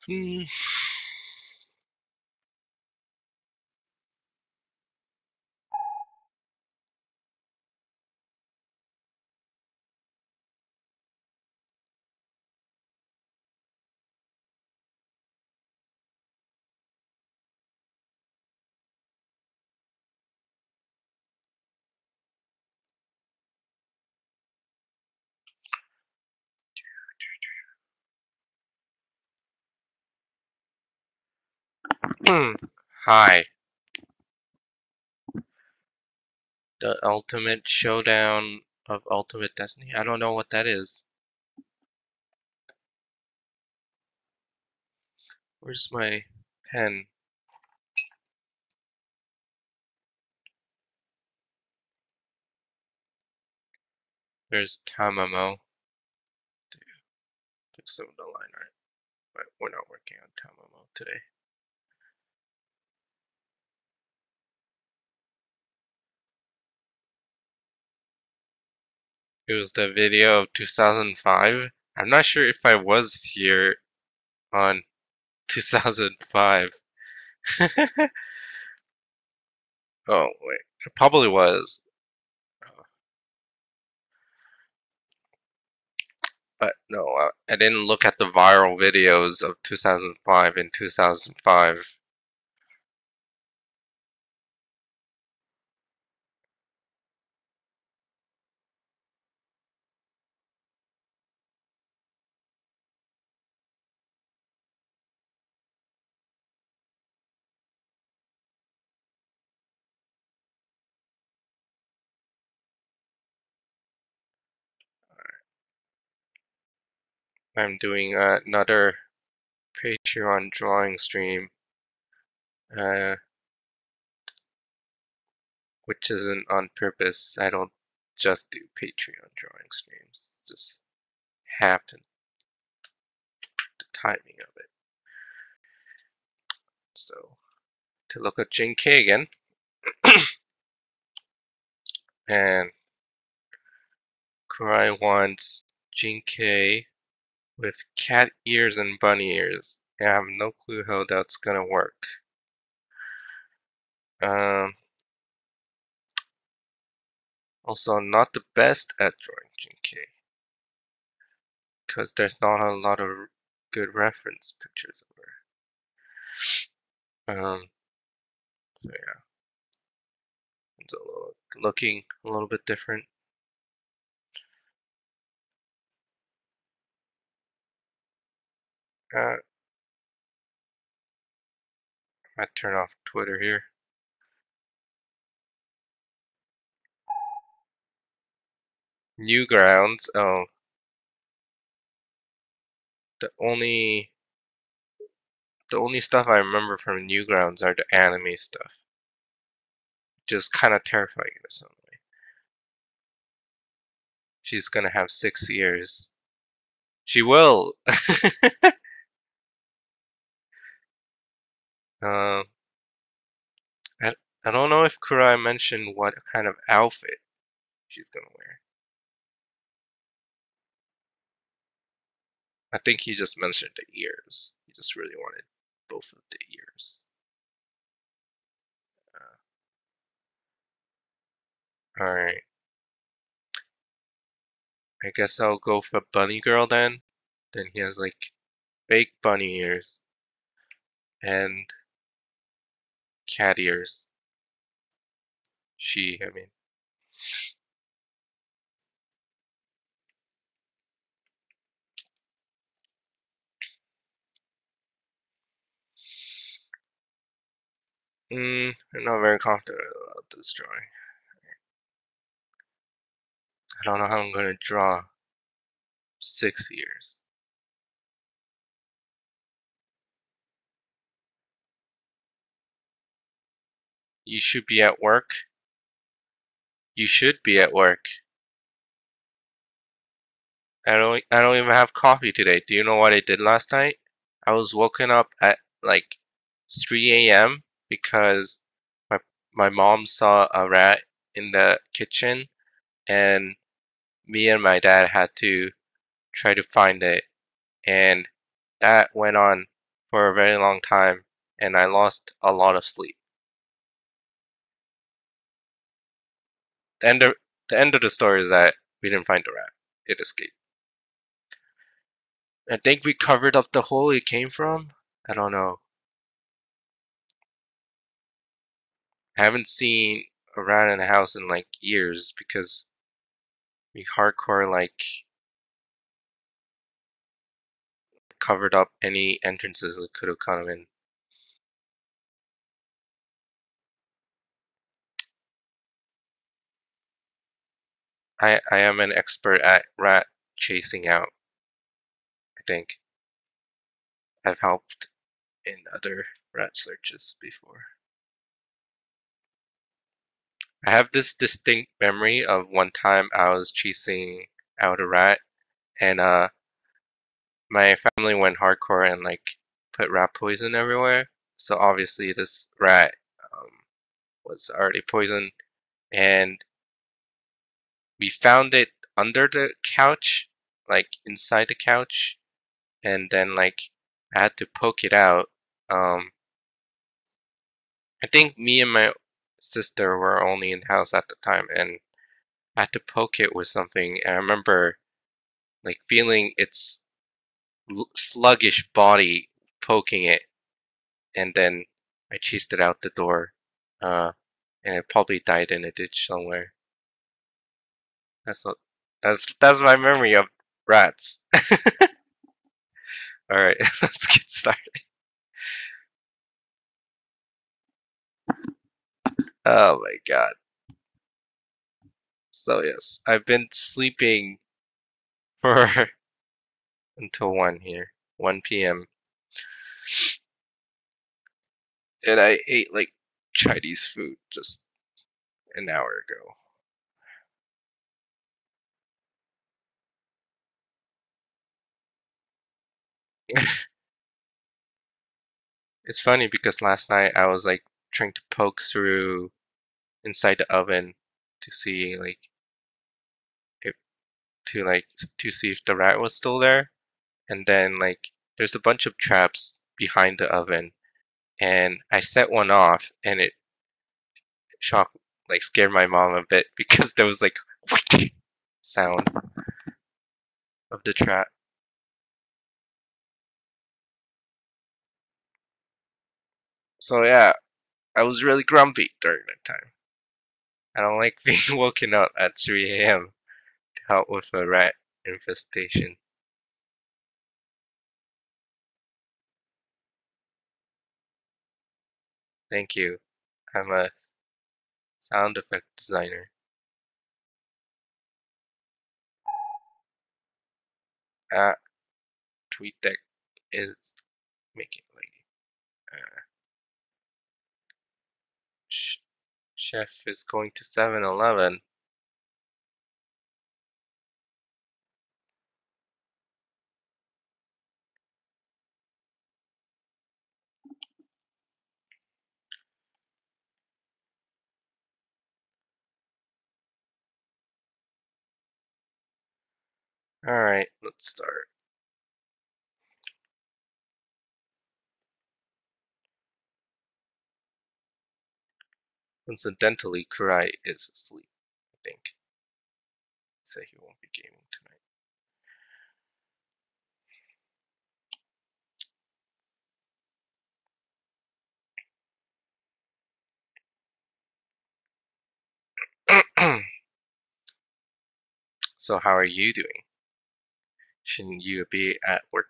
Hmm. Hi. The Ultimate Showdown of Ultimate Destiny. I don't know what that is. Where's my pen? There's Tamamo. Fix some of the line art. But we're not working on Tamamo today. It was the video of 2005. I'm not sure if I was here on 2005. Oh, wait. I probably was. But no, I didn't look at the viral videos of 2005 in 2005. I'm doing another Patreon drawing stream, uh, which isn't on purpose. I don't just do Patreon drawing streams. It just happened, the timing of it. So, to look at Jin K again, and Kurai wants Jin K with cat ears and bunny ears. I have no clue how that's gonna work. Um, Also, not the best at drawing Jin K, because there's not a lot of good reference pictures of her. So yeah, it's looking a little bit different. I might turn off Twitter here. Newgrounds. Oh, the only stuff I remember from Newgrounds are the anime stuff, which is kind of terrifying in some way. She's gonna have 6 years. She will. um, I I don't know if Kurai mentioned what kind of outfit she's gonna wear. I think he just mentioned the ears. He just really wanted both of the ears. Alright. I guess I'll go for Bunny Girl then. Then he has like fake bunny ears and cat ears. I mean. I'm not very confident about this drawing. I don't know how I'm gonna draw 6 years. You should be at work. You should be at work. I don't even have coffee today. Do you know what I did last night? I was woken up at like 3 a.m. because my my mom saw a rat in the kitchen and me and my dad had to try to find it, and that went on for a very long time, and I lost a lot of sleep. The end of the end of the story is that we didn't find the rat. It escaped. I think we covered up the hole it came from. I don't know. I haven't seen a rat in a house in like years because we hardcore like covered up any entrances that could have come in. I am an expert at rat chasing out. I think I've helped in other rat searches before. I have this distinct memory of one time I was chasing out a rat, and my family went hardcore and like put rat poison everywhere. So obviously this rat um, was already poisoned, and we found it under the couch, like inside the couch, and then like I had to poke it out. Um, I think me and my sister were only in the house at the time, and I had to poke it with something. And I remember like feeling its sluggish body poking it, and then I chased it out the door, uh, and it probably died in a ditch somewhere. That's what, that's my memory of rats. All right, let's get started. Oh my god. So yes, I've been sleeping for until 1 here, 1 p.m. And I ate like Chinese food just an hour ago. It's funny because last night I was like trying to poke through inside the oven to see like if to see if the rat was still there, and then like there's a bunch of traps behind the oven, and I set one off, and it shocked like scared my mom a bit because there was like sound of the trap. So yeah, I was really grumpy during that time. I don't like being woken up at 3 a.m. to help with a rat infestation. Thank you. I'm a sound effect designer. Uh, TweetDeck is making like uh, Chef is going to 7-Eleven. Alright, let's start. Incidentally, Kurai is asleep, I think. He said he won't be gaming tonight. So how are you doing? Shouldn't you be at work?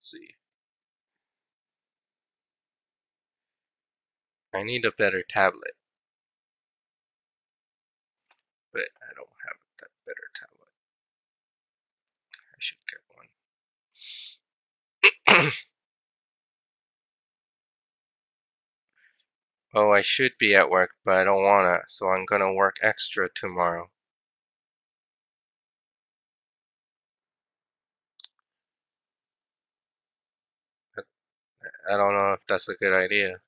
Let's see. I need a better tablet, but I don't have that better tablet. I should get one. Oh, I should be at work, but I don't wanna, so I'm gonna work extra tomorrow. But I don't know if that's a good idea.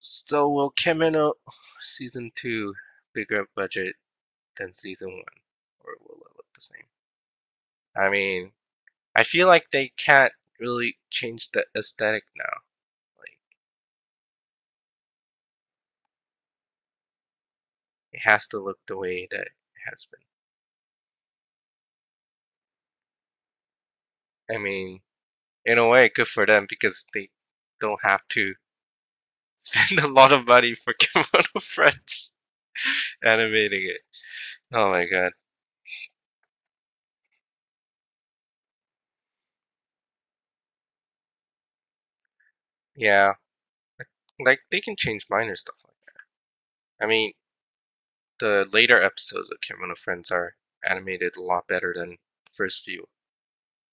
So will Kemino season 2 bigger budget than season 1? Or will it look the same? I mean, I feel like they can't really change the aesthetic now. Like, it has to look the way that it has been. I mean, in a way, good for them because they don't have to spend a lot of money for Kimono Friends animating it. Oh my god. Yeah, like they can change minor stuff like that. I mean, the later episodes of Kimono Friends are animated a lot better than the first few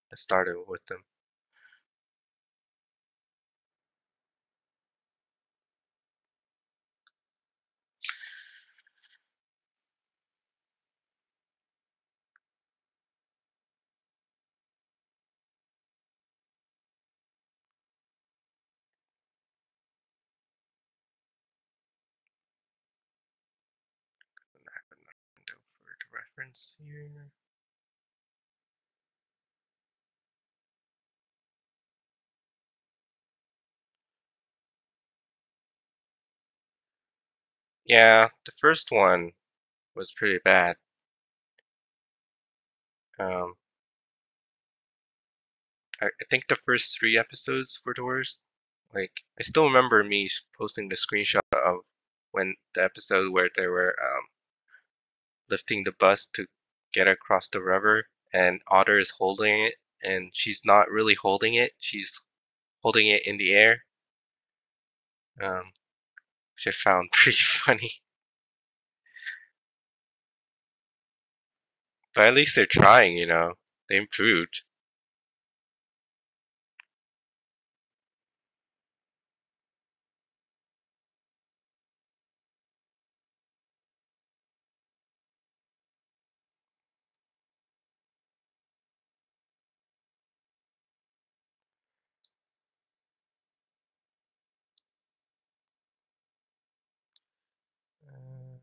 that started with them. I have a window for the reference here. Yeah, the first one was pretty bad. Um, I think the first 3 episodes were the worst. Like, I still remember me posting the screenshot of when the episode where they were lifting the bus to get across the river, and Otter is holding it, and she's not really holding it. She's holding it in the air, which I found pretty funny. But at least they're trying, you know. They improved. Uh,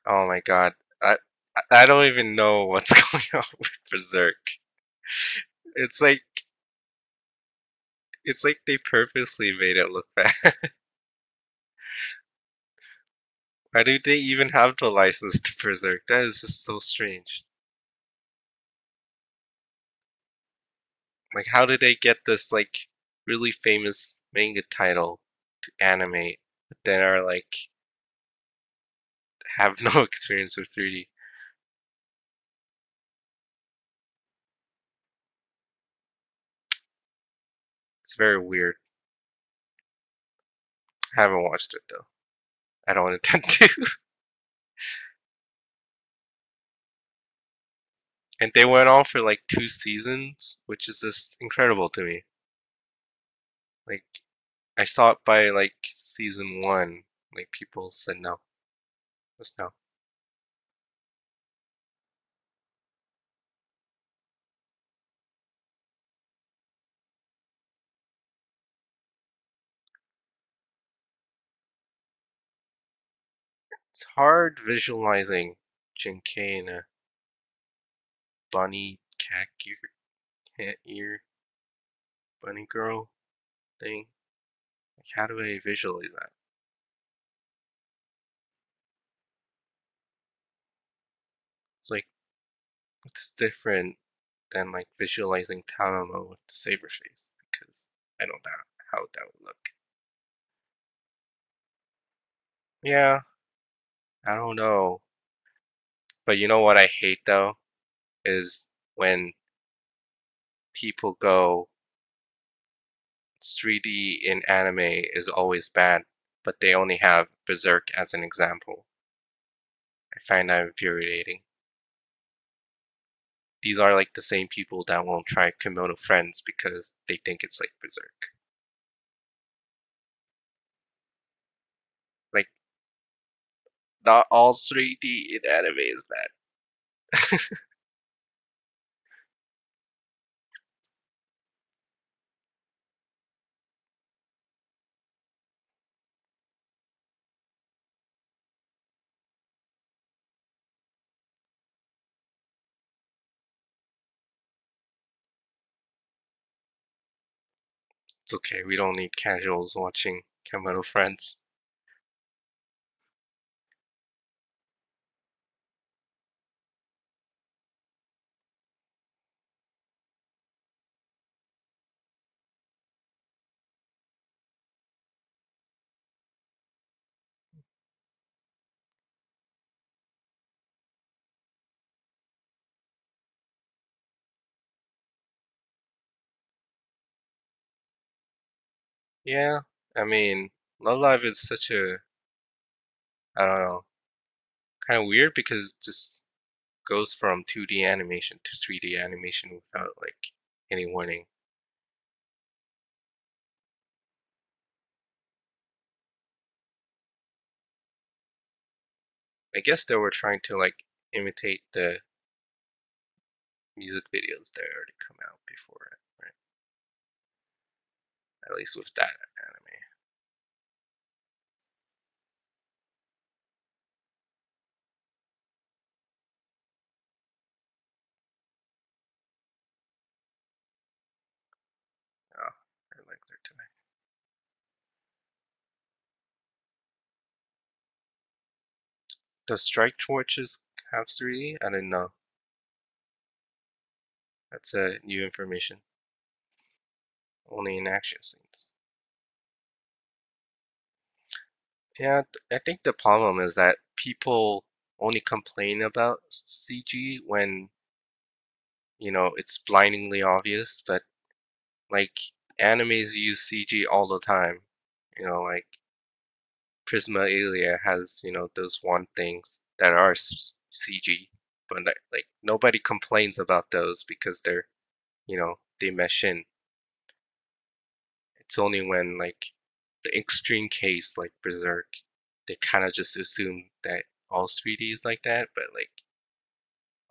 oh my god. I I don't even know what's going on with Berserk. It's like it's like they purposely made it look bad. Why do they even have the license to Berserk? That is just so strange. Like, how did they get this like really famous manga title to animate, but then are like have no experience with 3D? It's very weird. I haven't watched it though. I don't intend to. And they went on for like 2 seasons, which is just incredible to me. Like, I saw it by like season 1. Like, people said no. Just no. It's hard visualizing Jinkei in a bunny cat ear bunny girl thing. Like, how do I visualize that? It's like, it's different than like visualizing Tamamo with the saber face because I don't know how that would look. Yeah, I don't know. But you know what I hate though? Is when people go 3D in anime is always bad, but they only have Berserk as an example. I find that infuriating. these are like the same people that won't try Kimono Friends because they think it's like Berserk. Like, not all 3D in anime is bad. It's okay, we don't need casuals watching Kimono Friends. Yeah, I mean, Love Live is such a, I don't know, kind of weird because it just goes from 2D animation to 3D animation without like any warning. I guess they were trying to like imitate the music videos that already come out before it, right? At least with that anime. Oh, I like their tonight. Does Strike Torches have 3D? I didn't know. That's new information. Only in action scenes. Yeah, I think the problem is that people only complain about CG when, it's blindingly obvious, but like animes use CG all the time. Like Prisma Aelia has, those one things that are CG, but like nobody complains about those because they mesh in. It's only when like the extreme case like Berserk, they kind of just assume that all 3D is like that, but like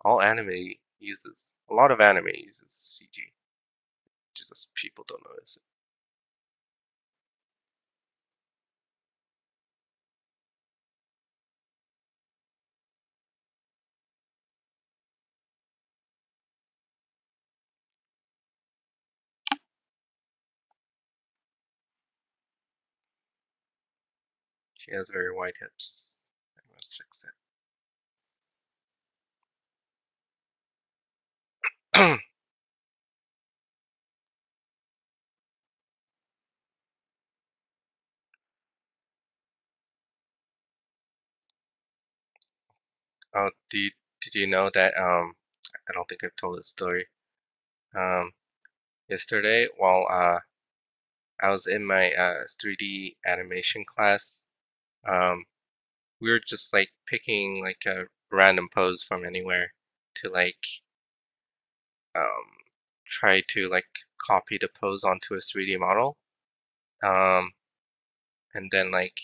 all anime uses a lot of anime uses CG. Just people don't notice it. She has very wide hips. I must fix it. Oh, did you know that I don't think I've told this story. Um Yesterday while I was in my 3D animation class, um we were just like picking like a random pose from anywhere to like um try to like copy the pose onto a 3D model. Um and then like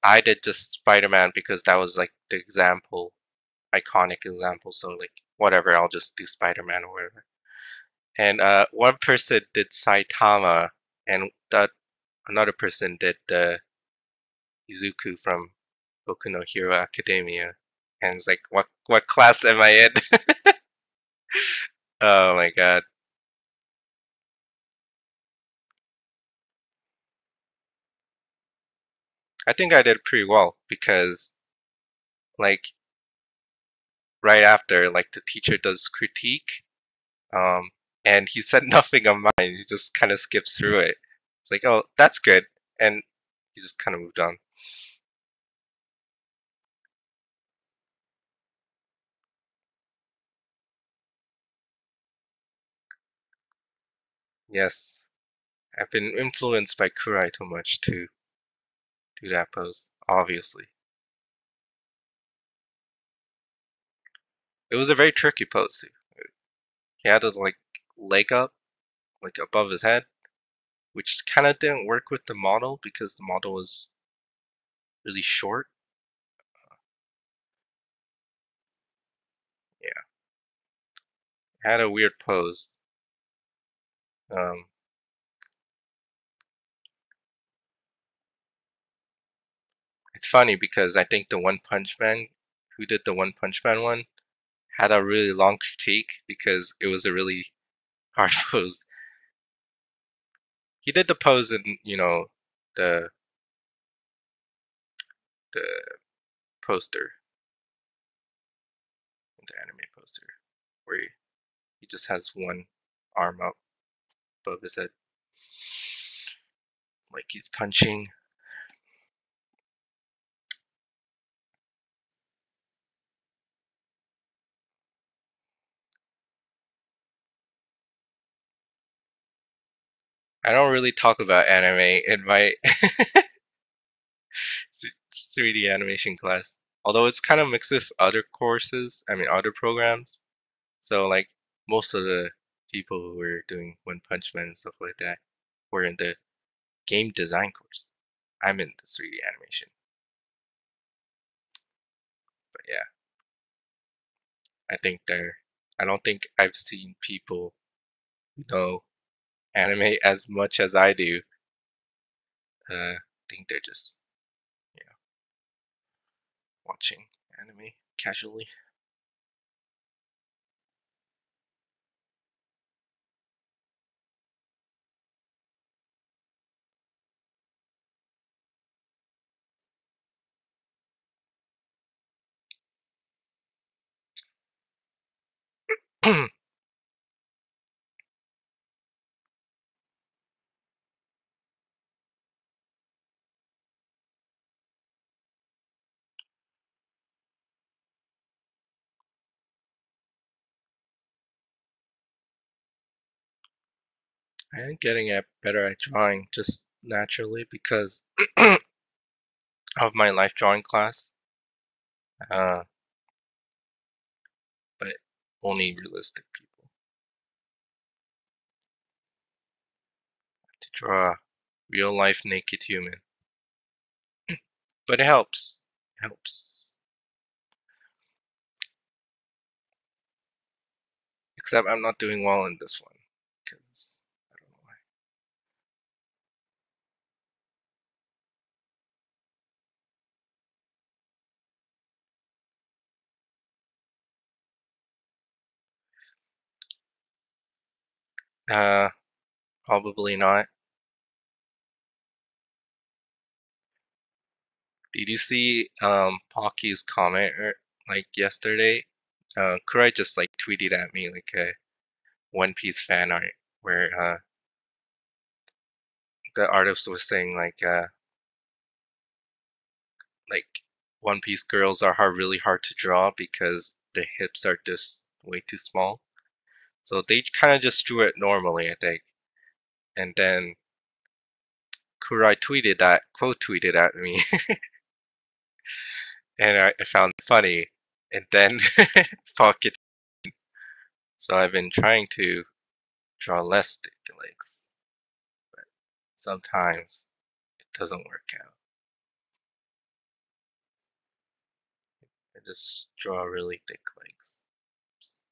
I did just Spider-Man because that was like the example, iconic example. So like whatever, I'll just do Spider-Man or whatever. And one person did Saitama, and that another person did the Izuku from Boku no Hero Academia. And it's like, what class am I in? Oh my god. I think I did pretty well because like right after like the teacher does critique, um, and he said nothing of mine. He just kind of skips through it. It's like, oh, that's good, and he just kind of moved on. Yes, I've been influenced by Kurai too much to do that pose, obviously. It was a very tricky pose too. He had his like leg up, like above his head, which kind of didn't work with the model because the model was really short. Yeah, it had a weird pose. Um, it's funny because I think the One Punch Man who did the One Punch Man one had a really long critique because it was a really hard pose. He did the pose in, the the poster, the anime poster, where he just has one arm up above his head, like he's punching. I don't really talk about anime in my 3D animation class, although it's kind of mixed with other courses, I mean other programs. So like most of the people who were doing One Punch Man and stuff like that were in the game design course. I'm in the 3D animation. But yeah, I don't think I've seen people who know anime as much as I do. I think they're just, you know, watching anime casually. I am getting better at drawing just naturally because of my life drawing class. Uh, but only realistic people to draw a real life naked human. But it helps. It helps. Except I'm not doing well in this one because I don't know why. Probably not. Did you see Pocky's comment like yesterday? Kurai just like tweeted at me like a One Piece fan art where the artist was saying like One Piece girls are really hard to draw because the hips are just way too small. So they kind of just drew it normally, I think. And then Kurai tweeted that, quote tweeted at me, and I found it funny. And then Pocket. So I've been trying to draw less stick legs, but sometimes it doesn't work out. I just draw really thick legs. Oops,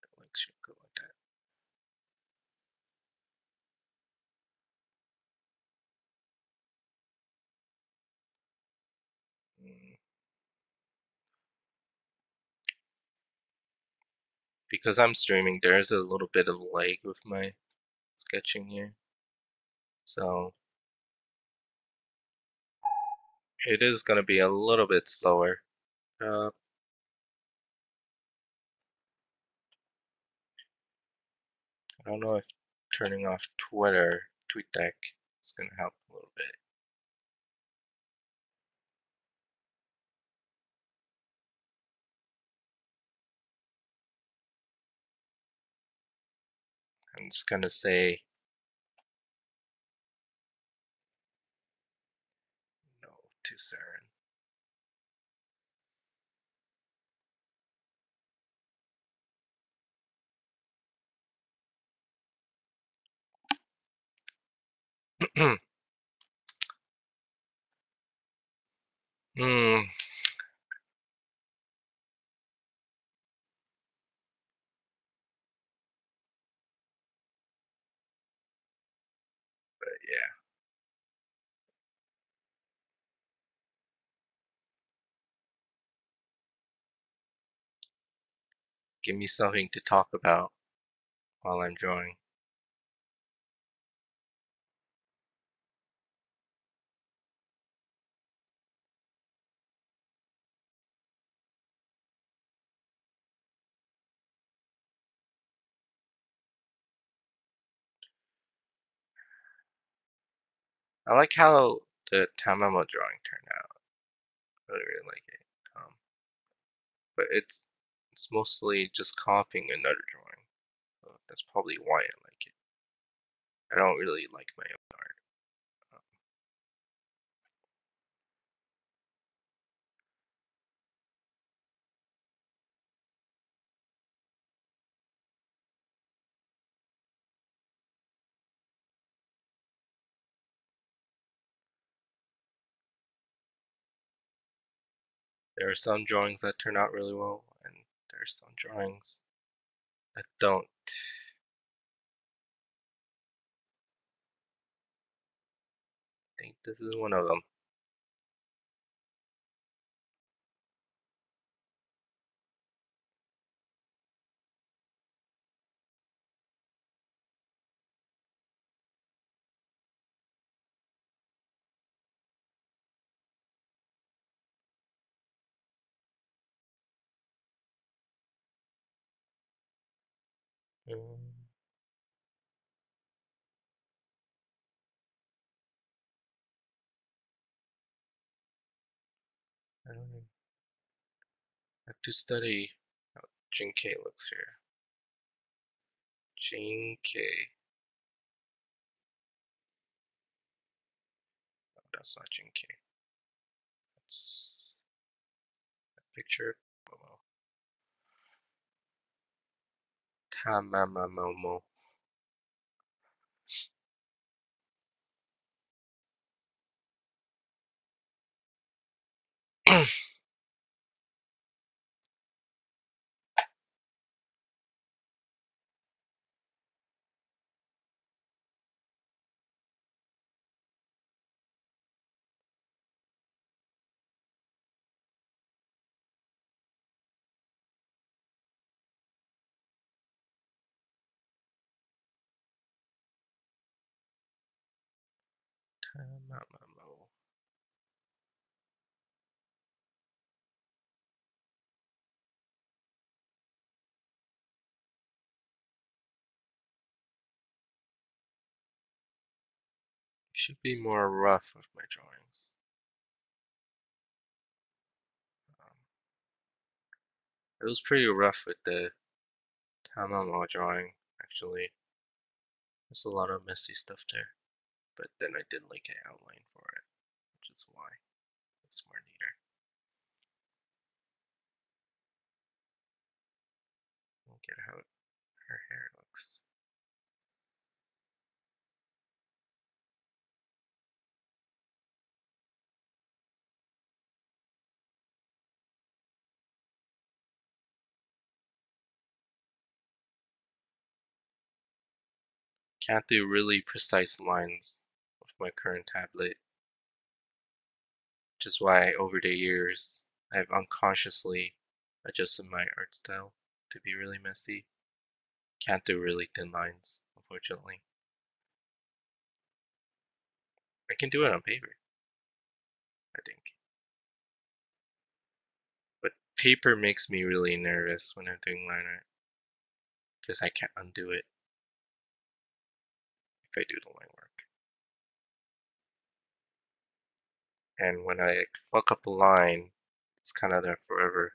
the legs should go like that. Mm, Because I'm streaming, there's a little bit of lag with my sketching here. So it is going to be a little bit slower. Uh, I don't know if turning off TweetDeck is going to help a little bit. I'm just going to say no to CERN. Hmm. But yeah, give me something to talk about while I'm drawing. I like how the Tamamo drawing turned out. I really like it. But it's mostly just copying another drawing. So that's probably why I like it. I don't really like my own art. Um, there are some drawings that turn out really well, and there are some drawings that don't. I think this is one of them. Um, I don't know. I have to study how Jinke looks here. Jinke. Oh, that's not Jinke. That's a picture of Momo. Tamamamomo. Tamamamo. Should be more rough with my drawings. Um, it was pretty rough with the Tamamo drawing, actually. There's a lot of messy stuff there. But then I did like an outline for it, which is why it's more neater. Look at how her hair looks. Can't do really precise lines with my current tablet, which is why over the years I've unconsciously adjusted my art style to be really messy. Can't do really thin lines, unfortunately. I can do it on paper, I think. But paper makes me really nervous when I'm doing line art because I can't undo it if I do the line work. And when I fuck up a line, it's kind of there forever.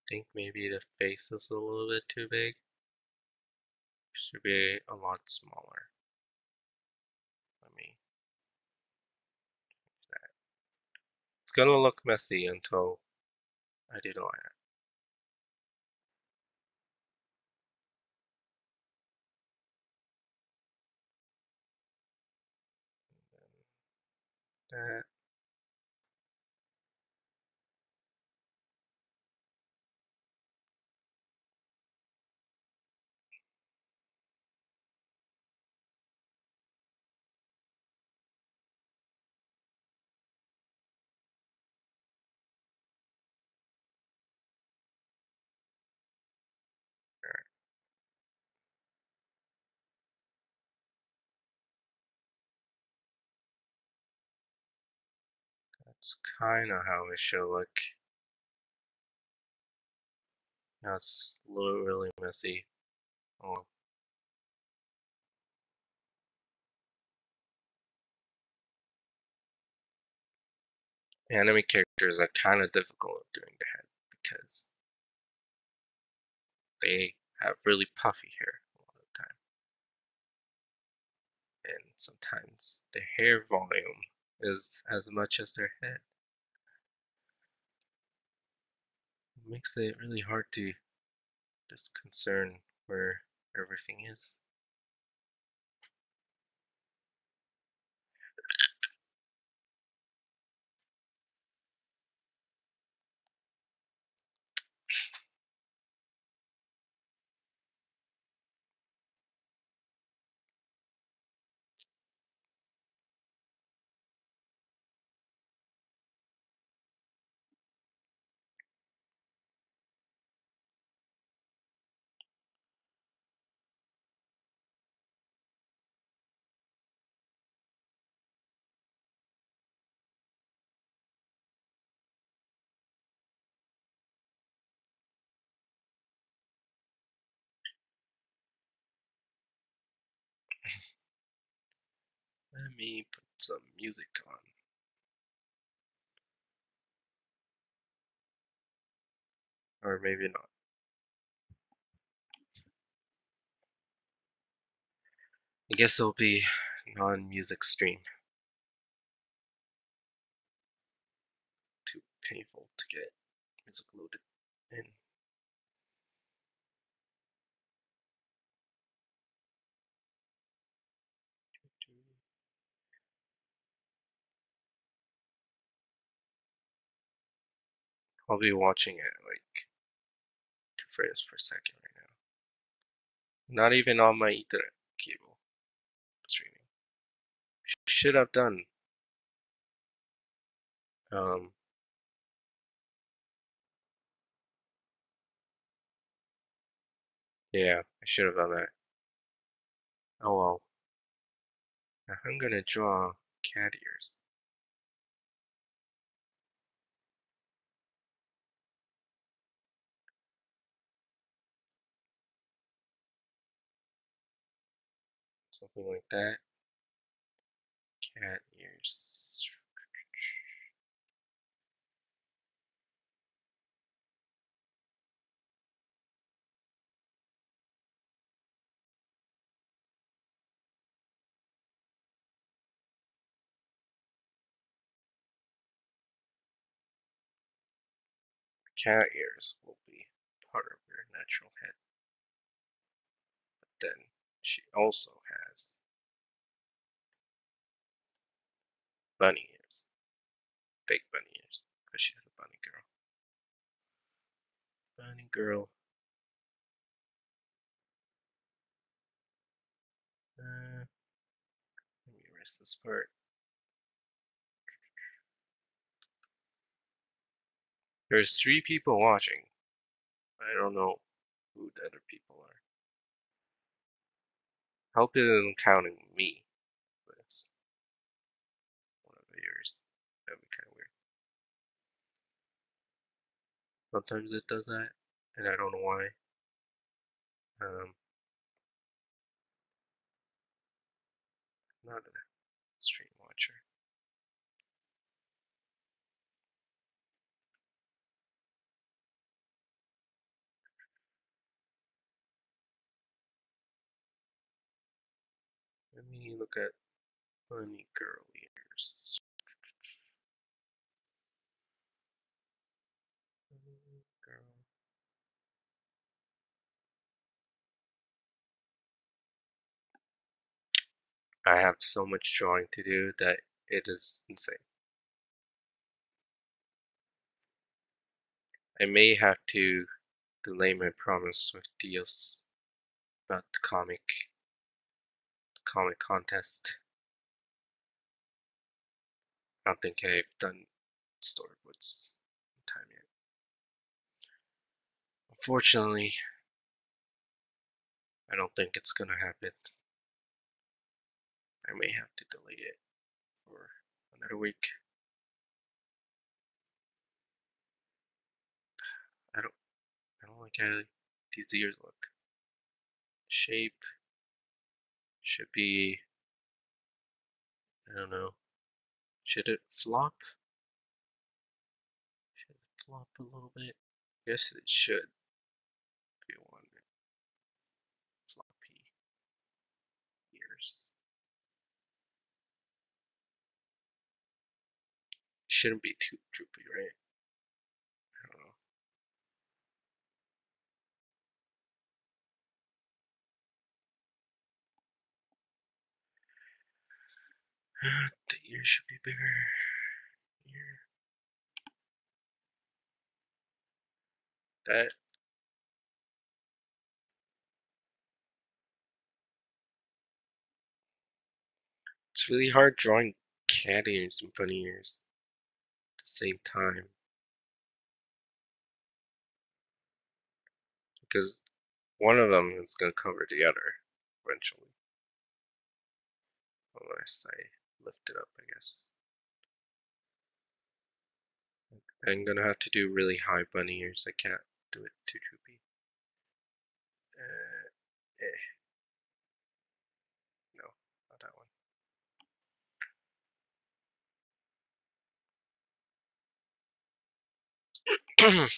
Think maybe the face is a little bit too big. Should be a lot smaller. Let me. It's gonna look messy until I do the line. That. That's kind of how it should look. Now it's a little really messy. Oh, anime characters are kind of difficult doing the head because they have really puffy hair a lot of the time, and sometimes the hair volume is as much as their head. It makes it really hard to just concern where everything is. Let me put some music on. Or maybe not. I guess it'll be non-music stream. Too painful to get music loaded in. I'll be watching it like 2 frames per second right now. Not even on my Ethernet cable streaming. Should have done. Um, yeah, I should have done that. Oh well. Now I'm gonna draw cat ears. Something like that. Cat ears. Cat ears will be part of her natural head. But then she also has bunny ears. Fake bunny ears. Because she's a bunny girl. Bunny girl. Let me erase this part. There's 3 people watching. I don't know who the other people are. Hope it isn't counting me. This one of the viewers. That'd be kind of weird. Sometimes it does that, and I don't know why. Um, not a stream watcher. Let me look at Bunny Girl ears. Bunny Girl. I have so much drawing to do that it is insane. I may have to delay my promise with Dios about the comic contest. I don't think I've done storyboards in time yet. Unfortunately, I don't think it's gonna happen. I may have to delay it for another week. I don't like how these ears look. Shape should be, I don't know. Should it flop? Should it flop a little bit? Yes, it should be one floppy ears. Shouldn't be too droopy, right? I don't know. The ear should be bigger. Ear. That. It's really hard drawing cat ears and bunny ears at the same time because one of them is going to cover the other eventually. Unless I lift it up, I guess. I'm going to have to do really high bunny ears. I can't do it too droopy. No, not that one.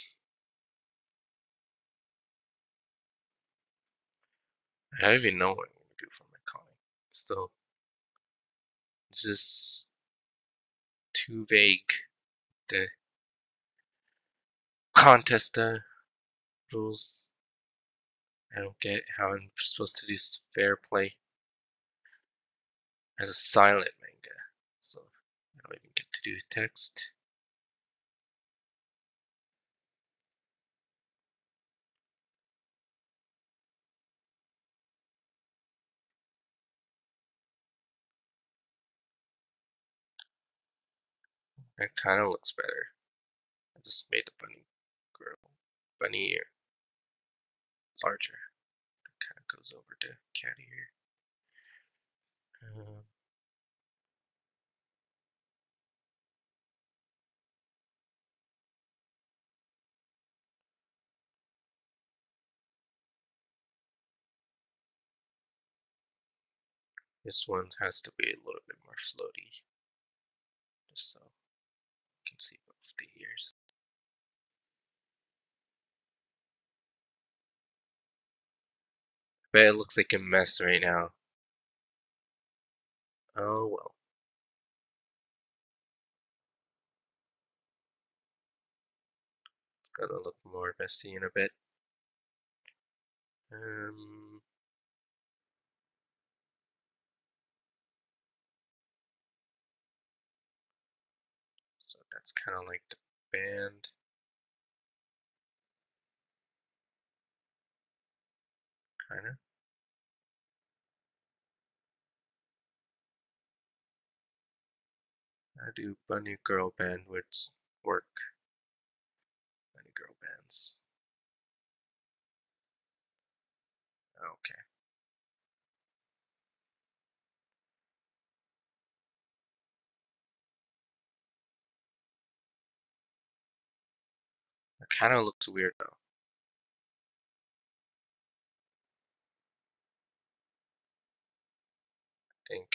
I don't even know what I'm going to do for my comic. Still, this is too vague. The contest rules. I don't get how I'm supposed to do fair play as a silent manga. So I don't even get to do text. That kind of looks better. I just made the bunny ear larger. It kind of goes over to cat ear. Um, this one has to be a little bit more floaty, just so you can see both the ears. But it looks like a mess right now. Oh well. It's gonna look more messy in a bit. Um, so that's kind of like the band. Kind of. I do bunny girl band work. Bunny girl bands. Okay. That kind of looks weird though. think.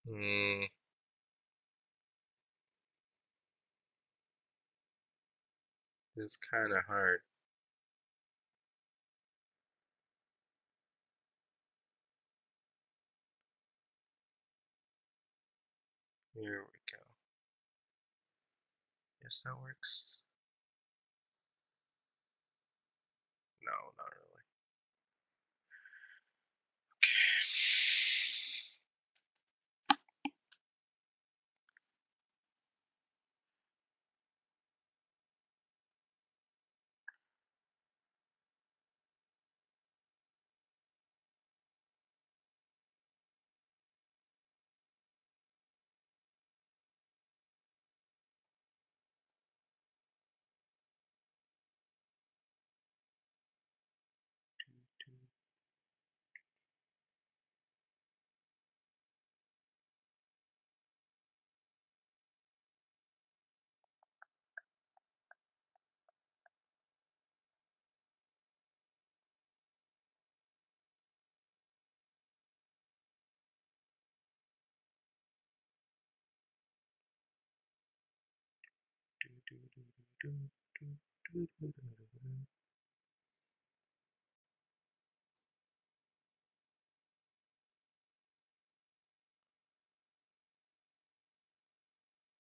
Hmm, it's kind of hard. Here we go. Yes, that works. No, not really.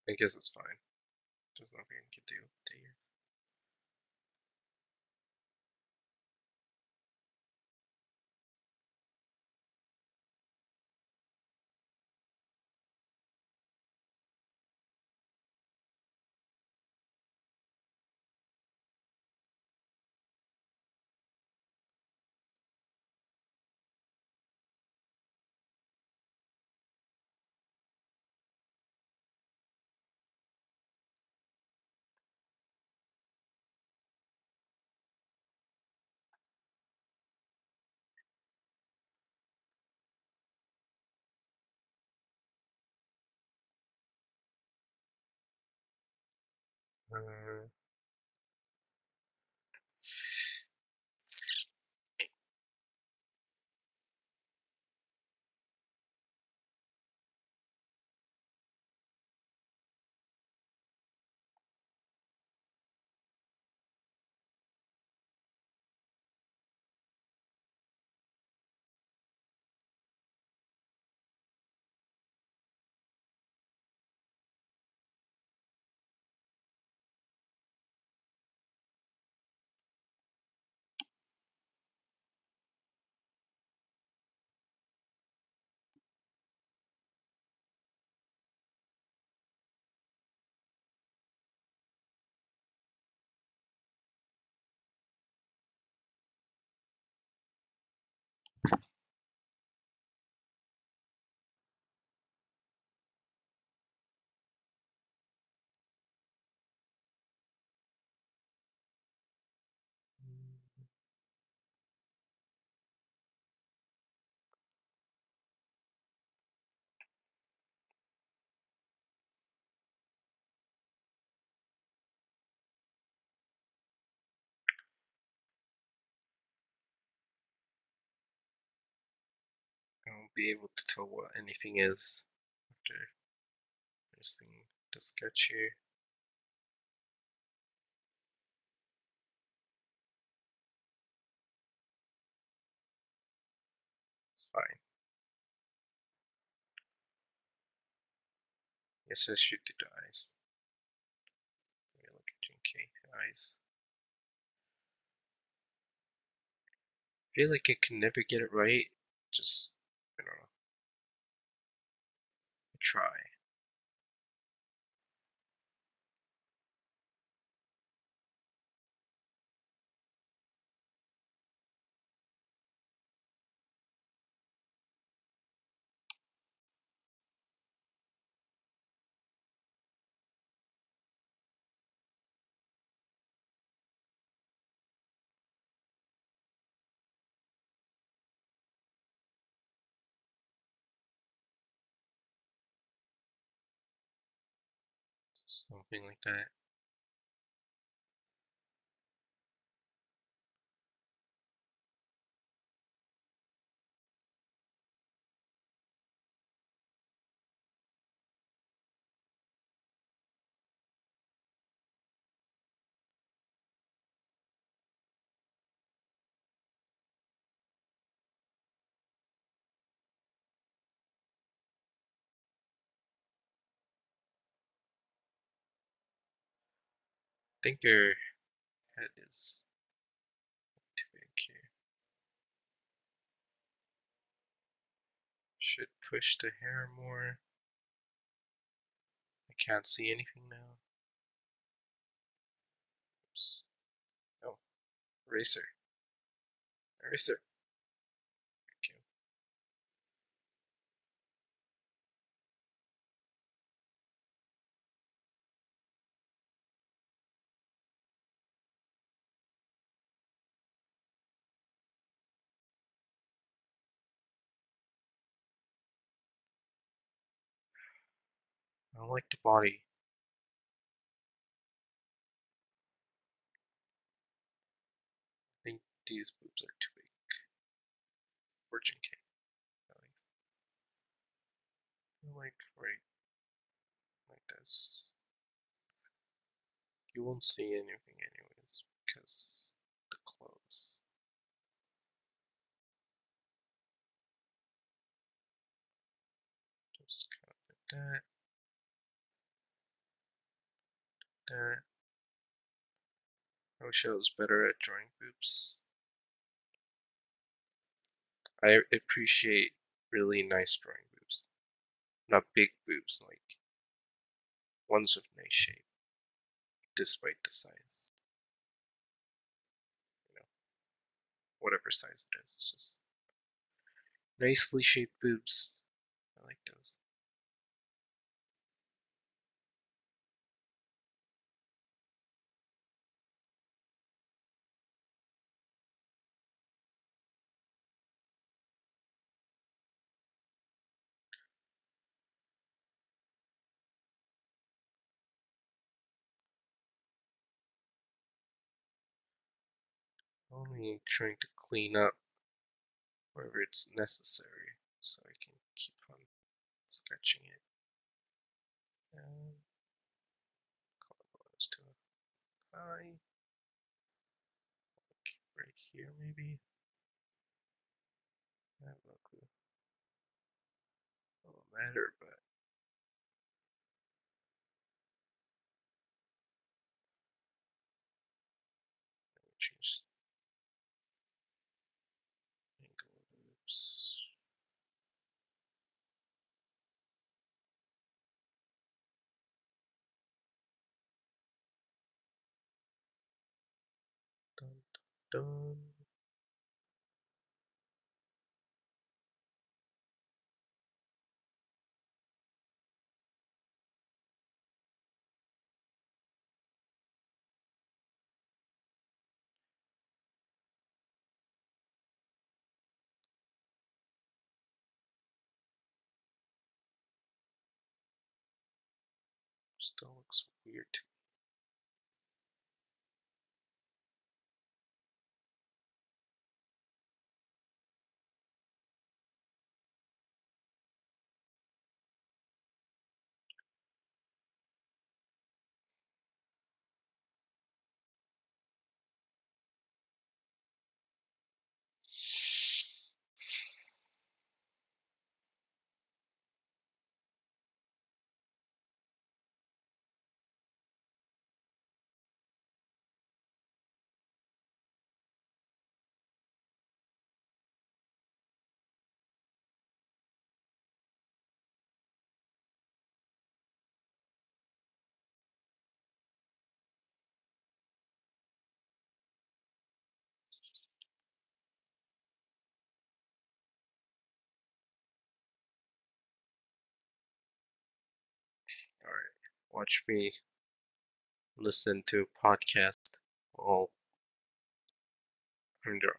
I guess it's fine. There's nothing I can do here. Uh, I won't be able to tell what anything is after pressing the sketch here. It's fine. Yes, I should do the eyes. Let me look at Jinky eyes. I feel like I can never get it right. Just, I don't know. I try. Something like that. I think your head is too big here. Should push the hair more. I can't see anything now. Oops. Oh, eraser. Eraser. Okay. I don't like the body. I think these boobs are too big. Virgin cake. I like right like this. You won't see anything anyways because the clothes. Just kind of like that. That. I wish I was better at drawing boobs. I appreciate really nice drawing boobs. Not big boobs, like ones with nice shape, despite the size. You know, whatever size it is, just nicely shaped boobs. I like those. Only trying to clean up wherever it's necessary so I can keep on sketching it. And color is too high. Like right here, maybe. I have no clue. It won't matter, but let me choose angle loops. Dun dun dun. Still looks weird to me. Alright. Watch me listen to podcast while I'm drawing.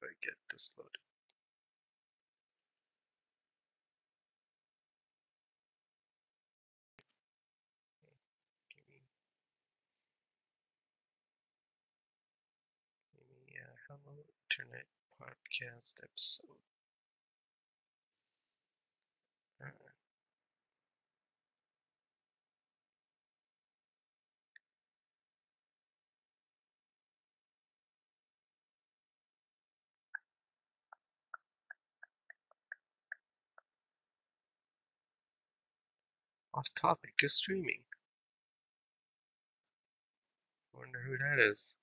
If I get this loaded. Give me a Hello Internet podcast episode. Alright. Off topic is streaming. Wonder who that is.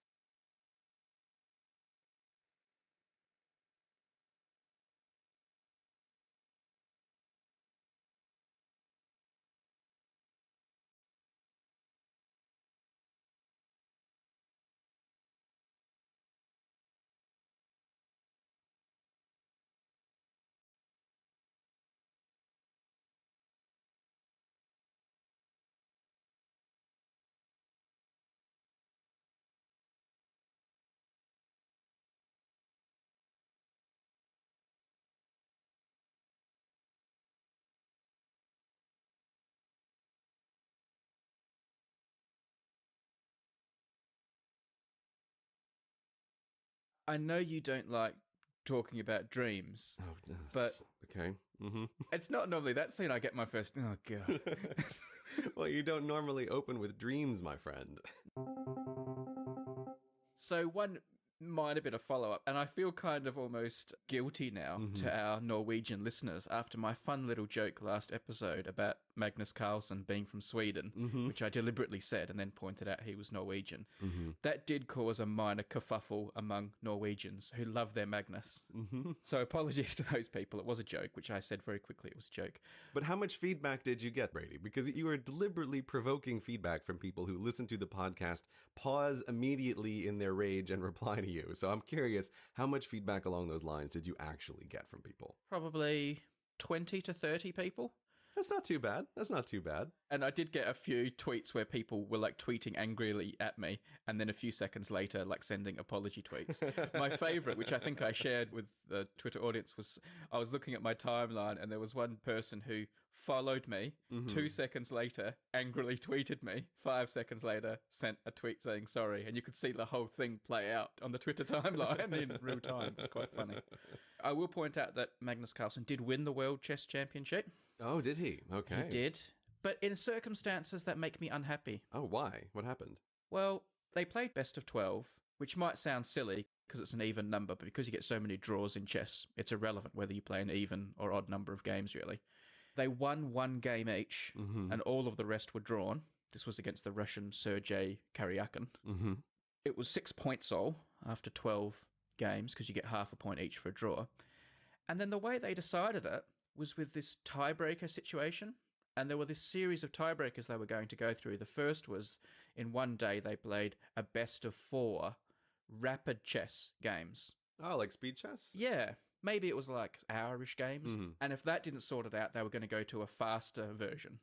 I know you don't like talking about dreams, but okay. it's not normally that scene I get my first. Oh god. Well, you don't normally open with dreams, my friend. So one minor bit of follow-up, and I feel kind of almost guilty now to our Norwegian listeners after my fun little joke last episode about Magnus Carlsen being from Sweden, which I deliberately said and then pointed out he was Norwegian. That did cause a minor kerfuffle among Norwegians who love their Magnus. So apologies to those people. It was a joke, which I said very quickly it was a joke. But how much feedback did you get, Brady? Because you were deliberately provoking feedback from people who listen to the podcast, pause immediately in their rage and reply to you. So I'm curious, how much feedback along those lines did you actually get from people? Probably 20 to 30 people. That's not too bad. That's not too bad. And I did get a few tweets where people were like tweeting angrily at me and then a few seconds later like sending apology tweets. My favorite, which I think I shared with the Twitter audience, was I was looking at my timeline and there was one person who followed me, 2 seconds later angrily tweeted me, 5 seconds later sent a tweet saying sorry, and you could see the whole thing play out on the Twitter timeline in real time. It's quite funny. I will point out that Magnus Carlsen did win the World Chess Championship. Oh, did he? Okay. He did, but in circumstances that make me unhappy. Oh, why? What happened? Well, they played best of 12, which might sound silly because it's an even number, but because you get so many draws in chess, it's irrelevant whether you play an even or odd number of games, really. They won one game each, and all of the rest were drawn. This was against the Russian Sergei Karyakin. It was 6 points all after 12 games, because you get half a point each for a draw. And then the way they decided it was with this tiebreaker situation. And there were this series of tiebreakers they were going to go through. The first was in one day they played a best of 4 rapid chess games. Oh, like speed chess? Yeah. Maybe it was like hour-ish games. And if that didn't sort it out, they were going to go to a faster version.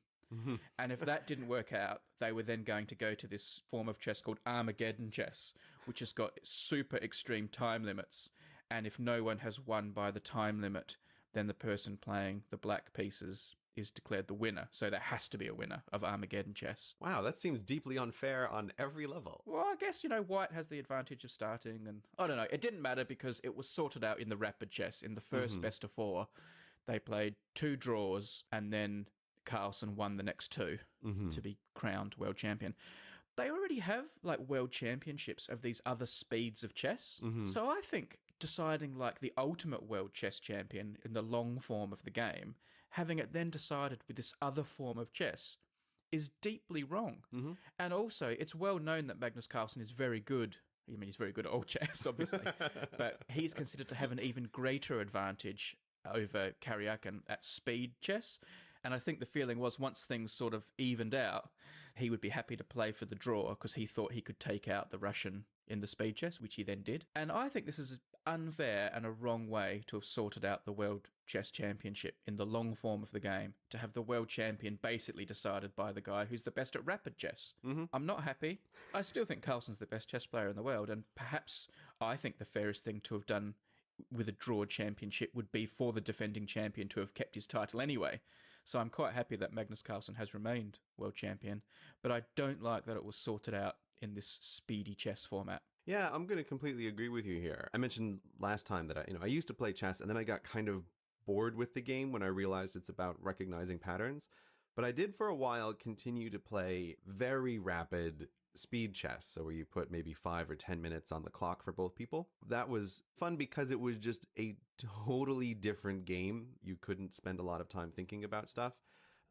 And if that didn't work out, they were then going to go to this form of chess called Armageddon chess, which has got super extreme time limits. And if no one has won by the time limit, then the person playing the black pieces is declared the winner. So there has to be a winner of Armageddon chess. Wow, that seems deeply unfair on every level. Well, I guess, White has the advantage of starting, and I don't know. It didn't matter because it was sorted out in the rapid chess. In the first best of 4, they played 2 draws, and then Carlsen won the next 2 to be crowned world champion. They already have like world championships of these other speeds of chess. So I think deciding like the ultimate world chess champion in the long form of the game, having it then decided with this other form of chess, is deeply wrong. And also, it's well known that Magnus Carlsen is very good. I mean, he's very good at all chess, obviously, but he's considered to have an even greater advantage over Karyakin at speed chess. And I think the feeling was once things sort of evened out, he would be happy to play for the draw because he thought he could take out the Russian in the speed chess, which he then did. And I think this is unfair and a wrong way to have sorted out the World Chess Championship in the long form of the game, to have the world champion basically decided by the guy who's the best at rapid chess. I'm not happy. I still think Carlsen's the best chess player in the world, and perhaps I think the fairest thing to have done with a draw championship would be for the defending champion to have kept his title anyway. So I'm quite happy that Magnus Carlsen has remained world champion, but I don't like that it was sorted out in this speedy chess format. Yeah, I'm going to completely agree with you here. I mentioned last time that I used to play chess, and then I got kind of bored with the game when I realized it's about recognizing patterns. But I did for a while continue to play very rapid speed chess, so where you put maybe 5 or 10 minutes on the clock for both people. That was fun because it was just a totally different game. You couldn't spend a lot of time thinking about stuff.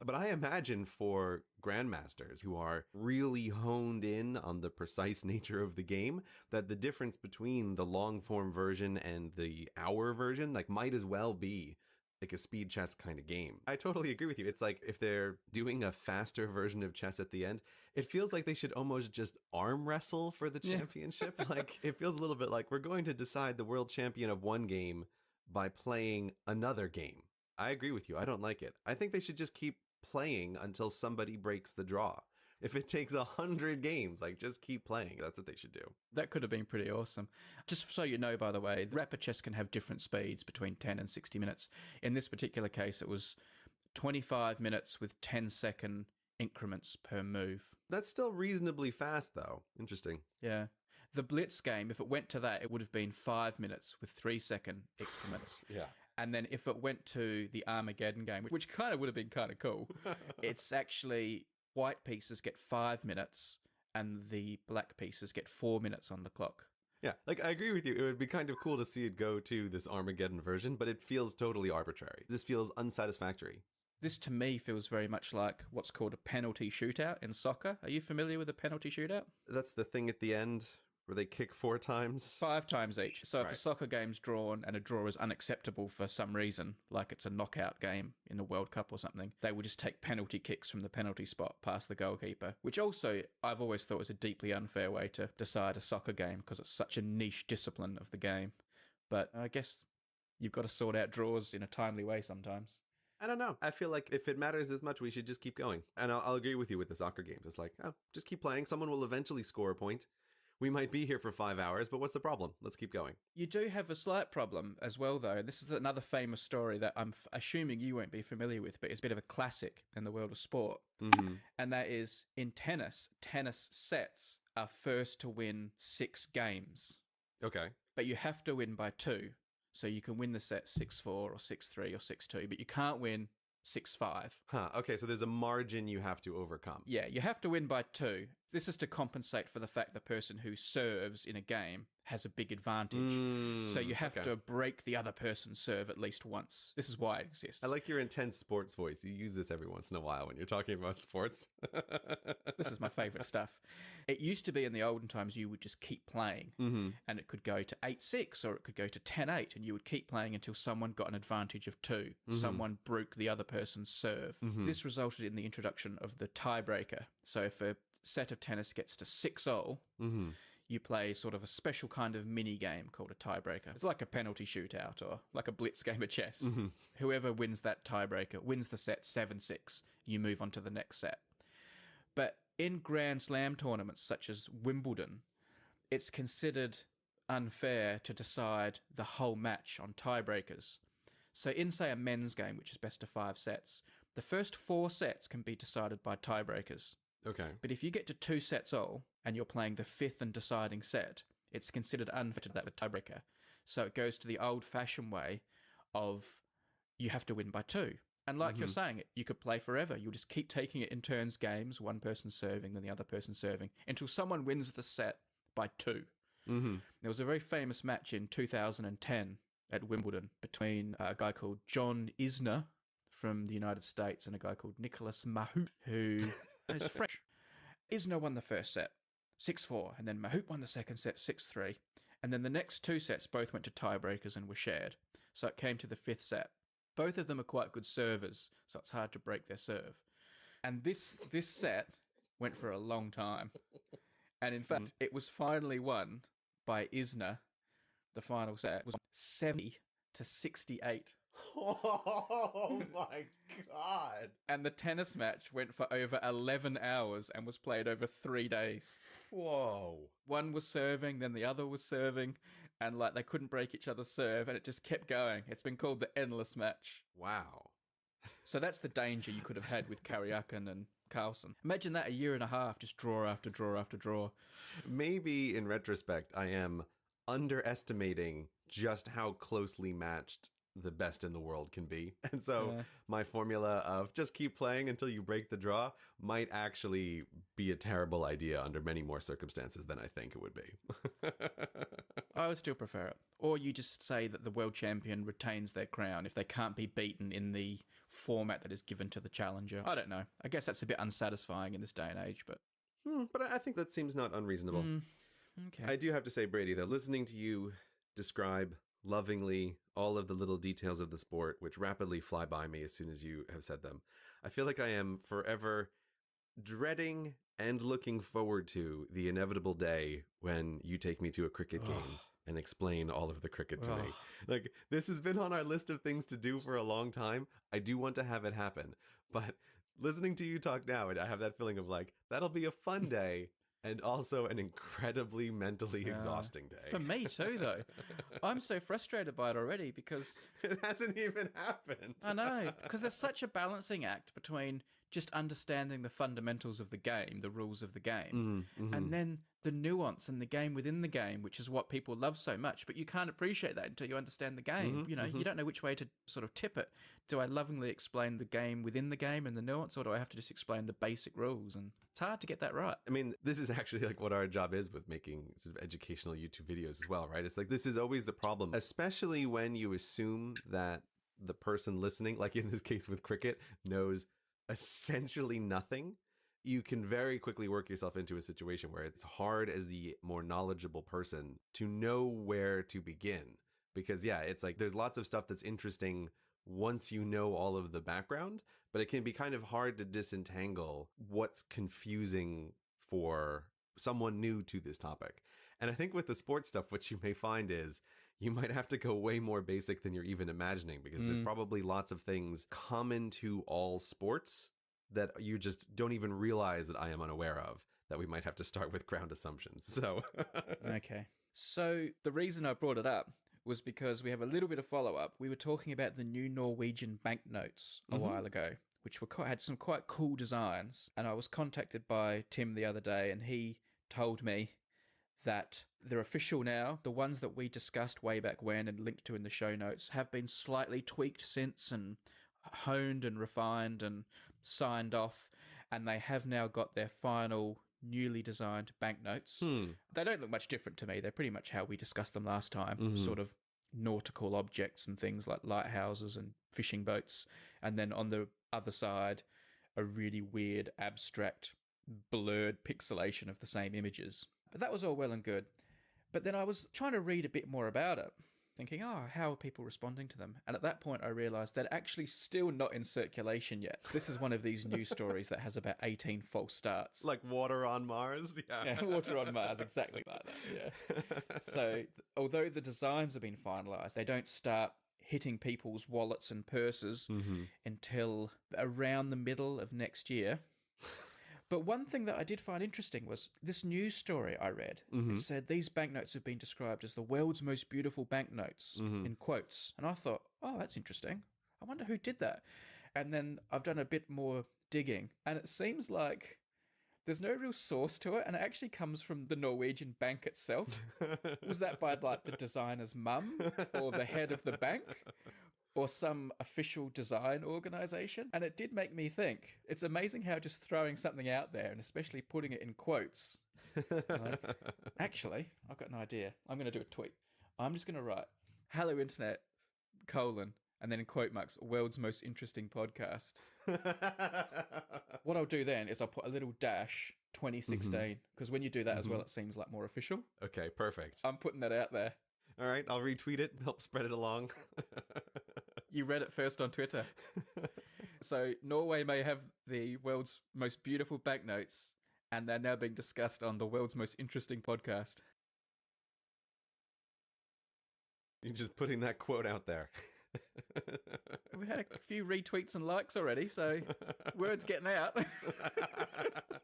But I imagine for grandmasters who are really honed in on the precise nature of the game, that the difference between the long form version and the hour version might as well be like a speed chess kind of game. I totally agree with you. It's like if they're doing a faster version of chess at the end, it feels like they should almost just arm wrestle for the championship. Like it feels a little bit like we're going to decide the world champion of one game by playing another game. I agree with you. I don't like it. I think they should just keep playing until somebody breaks the draw. If it takes 100 games, just keep playing. That's what they should do. That could have been pretty awesome. Just so you know, by the way, rapid chess can have different speeds between 10 and 60 minutes. In this particular case, it was 25 minutes with 10-second increments per move. That's still reasonably fast, though. Interesting. Yeah. The Blitz game, if it went to that, it would have been 5 minutes with 3-second increments. Yeah. And then if it went to the Armageddon game, which kind of would have been kind of cool, it's actually white pieces get 5 minutes and the black pieces get 4 minutes on the clock. Yeah, I agree with you. It would be kind of cool to see it go to this Armageddon version, but it feels totally arbitrary. This feels unsatisfactory. This to me feels very much like what's called a penalty shootout in soccer. Are you familiar with a penalty shootout? That's the thing at the end where they kick 4 times? 5 times each. So if Right. a soccer game's drawn and a draw is unacceptable for some reason, like it's a knockout game in a World Cup or something, they will just take penalty kicks from the penalty spot past the goalkeeper, which also I've always thought was a deeply unfair way to decide a soccer game because it's such a niche discipline of the game. But I guess you've got to sort out draws in a timely way sometimes. I don't know. I feel like if it matters this much, we should just keep going. And I'll agree with you with the soccer games. It's just keep playing. Someone will eventually score a point. We might be here for 5 hours, but what's the problem? Let's keep going. You do have a slight problem as well, though. This is another famous story that I'm assuming you won't be familiar with, but it's a bit of a classic in the world of sport. Mm-hmm. And that is in tennis sets are first to win 6 games. Okay. But you have to win by 2. So you can win the set 6-4 or 6-3 or 6-2, but you can't win 6-5. Huh. Okay, so there's a margin you have to overcome. Yeah, you have to win by 2. This is to compensate for the fact the person who serves in a game has a big advantage. So you have to break the other person's serve at least once. This is why it exists. I like your intense sports voice. You use this every once in a while when you're talking about sports. This is my favorite stuff. It used to be in the olden times you would just keep playing, and it could go to 8-6 or it could go to 10-8, and you would keep playing until someone got an advantage of 2. Someone broke the other person's serve. This resulted in the introduction of the tiebreaker. So if a set of tennis gets to 6-0, you play sort of a special kind of mini game called a tiebreaker. It's like a penalty shootout or like a blitz game of chess. Whoever wins that tiebreaker wins the set 7-6. You move on to the next set. But in Grand Slam tournaments such as Wimbledon, it's considered unfair to decide the whole match on tiebreakers. So in, say, a men's game, which is best of 5 sets, the first 4 sets can be decided by tiebreakers. Okay. But if you get to 2 sets all, and you're playing the 5th and deciding set, it's considered unfair to that with tiebreaker. So it goes to the old-fashioned way of you have to win by 2. And like you're saying, you could play forever. You'll just keep taking it in turns games, one person serving, then the other person serving, until someone wins the set by 2. There was a very famous match in 2010 at Wimbledon between a guy called John Isner from the United States and a guy called Nicolas Mahut, who is French. Isner won the first set, 6-4, and then Mahut won the second set, 6-3. And then the next 2 sets both went to tiebreakers and were shared. So it came to the 5th set. Both of them are quite good servers, so it's hard to break their serve. And this set went for a long time. And in fact, it was finally won by Isner. The final set was 70-68. Oh my god. And the tennis match went for over 11 hours and was played over 3 days. Whoa. One was serving, then the other was serving, and like they couldn't break each other's serve, and it just kept going. It's been called the endless match. Wow. So that's the danger you could have had with Kariakin and Carlsen. Imagine that, a year and a half, just draw after draw after draw. Maybe in retrospect, I am underestimating just how closely matched the best in the world can be. And so my formula of just keep playing until you break the draw might actually be a terrible idea under many more circumstances than I think it would be. I would still prefer it. Or you just say that the world champion retains their crown if they can't be beaten in the format that is given to the challenger. I don't know. I guess that's a bit unsatisfying in this day and age, but... But I think that seems not unreasonable. Okay. I do have to say, Brady, though, listening to you describe lovingly all of the little details of the sport, which rapidly fly by me as soon as you have said them, I feel like I am forever dreading and looking forward to the inevitable day when you take me to a cricket game and explain all of the cricket to me. Like, this has been on our list of things to do for a long time. I do want to have it happen, but listening to you talk now, I have that feeling of like, that'll be a fun day. And also an incredibly mentally exhausting day. For me too, though. I'm so frustrated by it already because... It hasn't even happened. I know, because there's such a balancing act between just understanding the fundamentals of the game, the rules of the game, and then the nuance and the game within the game, which is what people love so much. But you can't appreciate that until you understand the game. You know, you don't know which way to sort of tip it. Do I lovingly explain the game within the game and the nuance, or do I have to just explain the basic rules? And it's hard to get that right. I mean, this is actually like what our job is with making sort of educational YouTube videos as well, right? It's like, this is always the problem, especially when you assume that the person listening, like in this case with cricket, knows essentially nothing. You can very quickly work yourself into a situation where it's hard as the more knowledgeable person to know where to begin. Because it's like there's lots of stuff that's interesting once you know all of the background, but it can be kind of hard to disentangle what's confusing for someone new to this topic. And I think with the sports stuff, what you may find is you might have to go way more basic than you're even imagining, because there's probably lots of things common to all sports that you just don't even realize that I am unaware of, that we might have to start with ground assumptions. So, Okay. So the reason I brought it up was because we have a little bit of follow-up. We were talking about the new Norwegian banknotes a while ago, which had some quite cool designs. And I was contacted by Tim the other day, and he told me that they're official now. The ones that we discussed way back when and linked to in the show notes have been slightly tweaked since and honed and refined and signed off, and they have now got their final newly designed banknotes. They don't look much different to me. They're pretty much how we discussed them last time, sort of nautical objects and things like lighthouses and fishing boats. And then on the other side, a really weird, abstract, blurred pixelation of the same images. But that was all well and good. But then I was trying to read a bit more about it, thinking, how are people responding to them? And at that point, I realized they're actually still not in circulation yet. This is one of these news stories that has about 18 false starts. like water on Mars? Yeah, water on Mars, exactly like that, yeah. So, although the designs have been finalized, they don't start hitting people's wallets and purses until around the middle of next year. But one thing that I did find interesting was this news story I read. It said these banknotes have been described as the world's most beautiful banknotes, in quotes. And I thought, that's interesting. I wonder who did that. And then I've done a bit more digging, and it seems like there's no real source to it, and it actually comes from the Norwegian bank itself. Was that by like the designer's mum or the head of the bank? Or some official design organization. And it did make me think, it's amazing how just throwing something out there, and especially putting it in quotes, like, actually, I've got an idea. I'm going to do a tweet. I'm just going to write, hello internet, and then in quote marks, world's most interesting podcast. What I'll do then is I'll put a little dash 2016, because when you do that as well, it seems like more official. Okay, perfect. I'm putting that out there. All right, I'll retweet it, help spread it along. You read it first on Twitter. So Norway may have the world's most beautiful banknotes, and they're now being discussed on the world's most interesting podcast. You're just putting that quote out there. We had a few retweets and likes already, so word's getting out.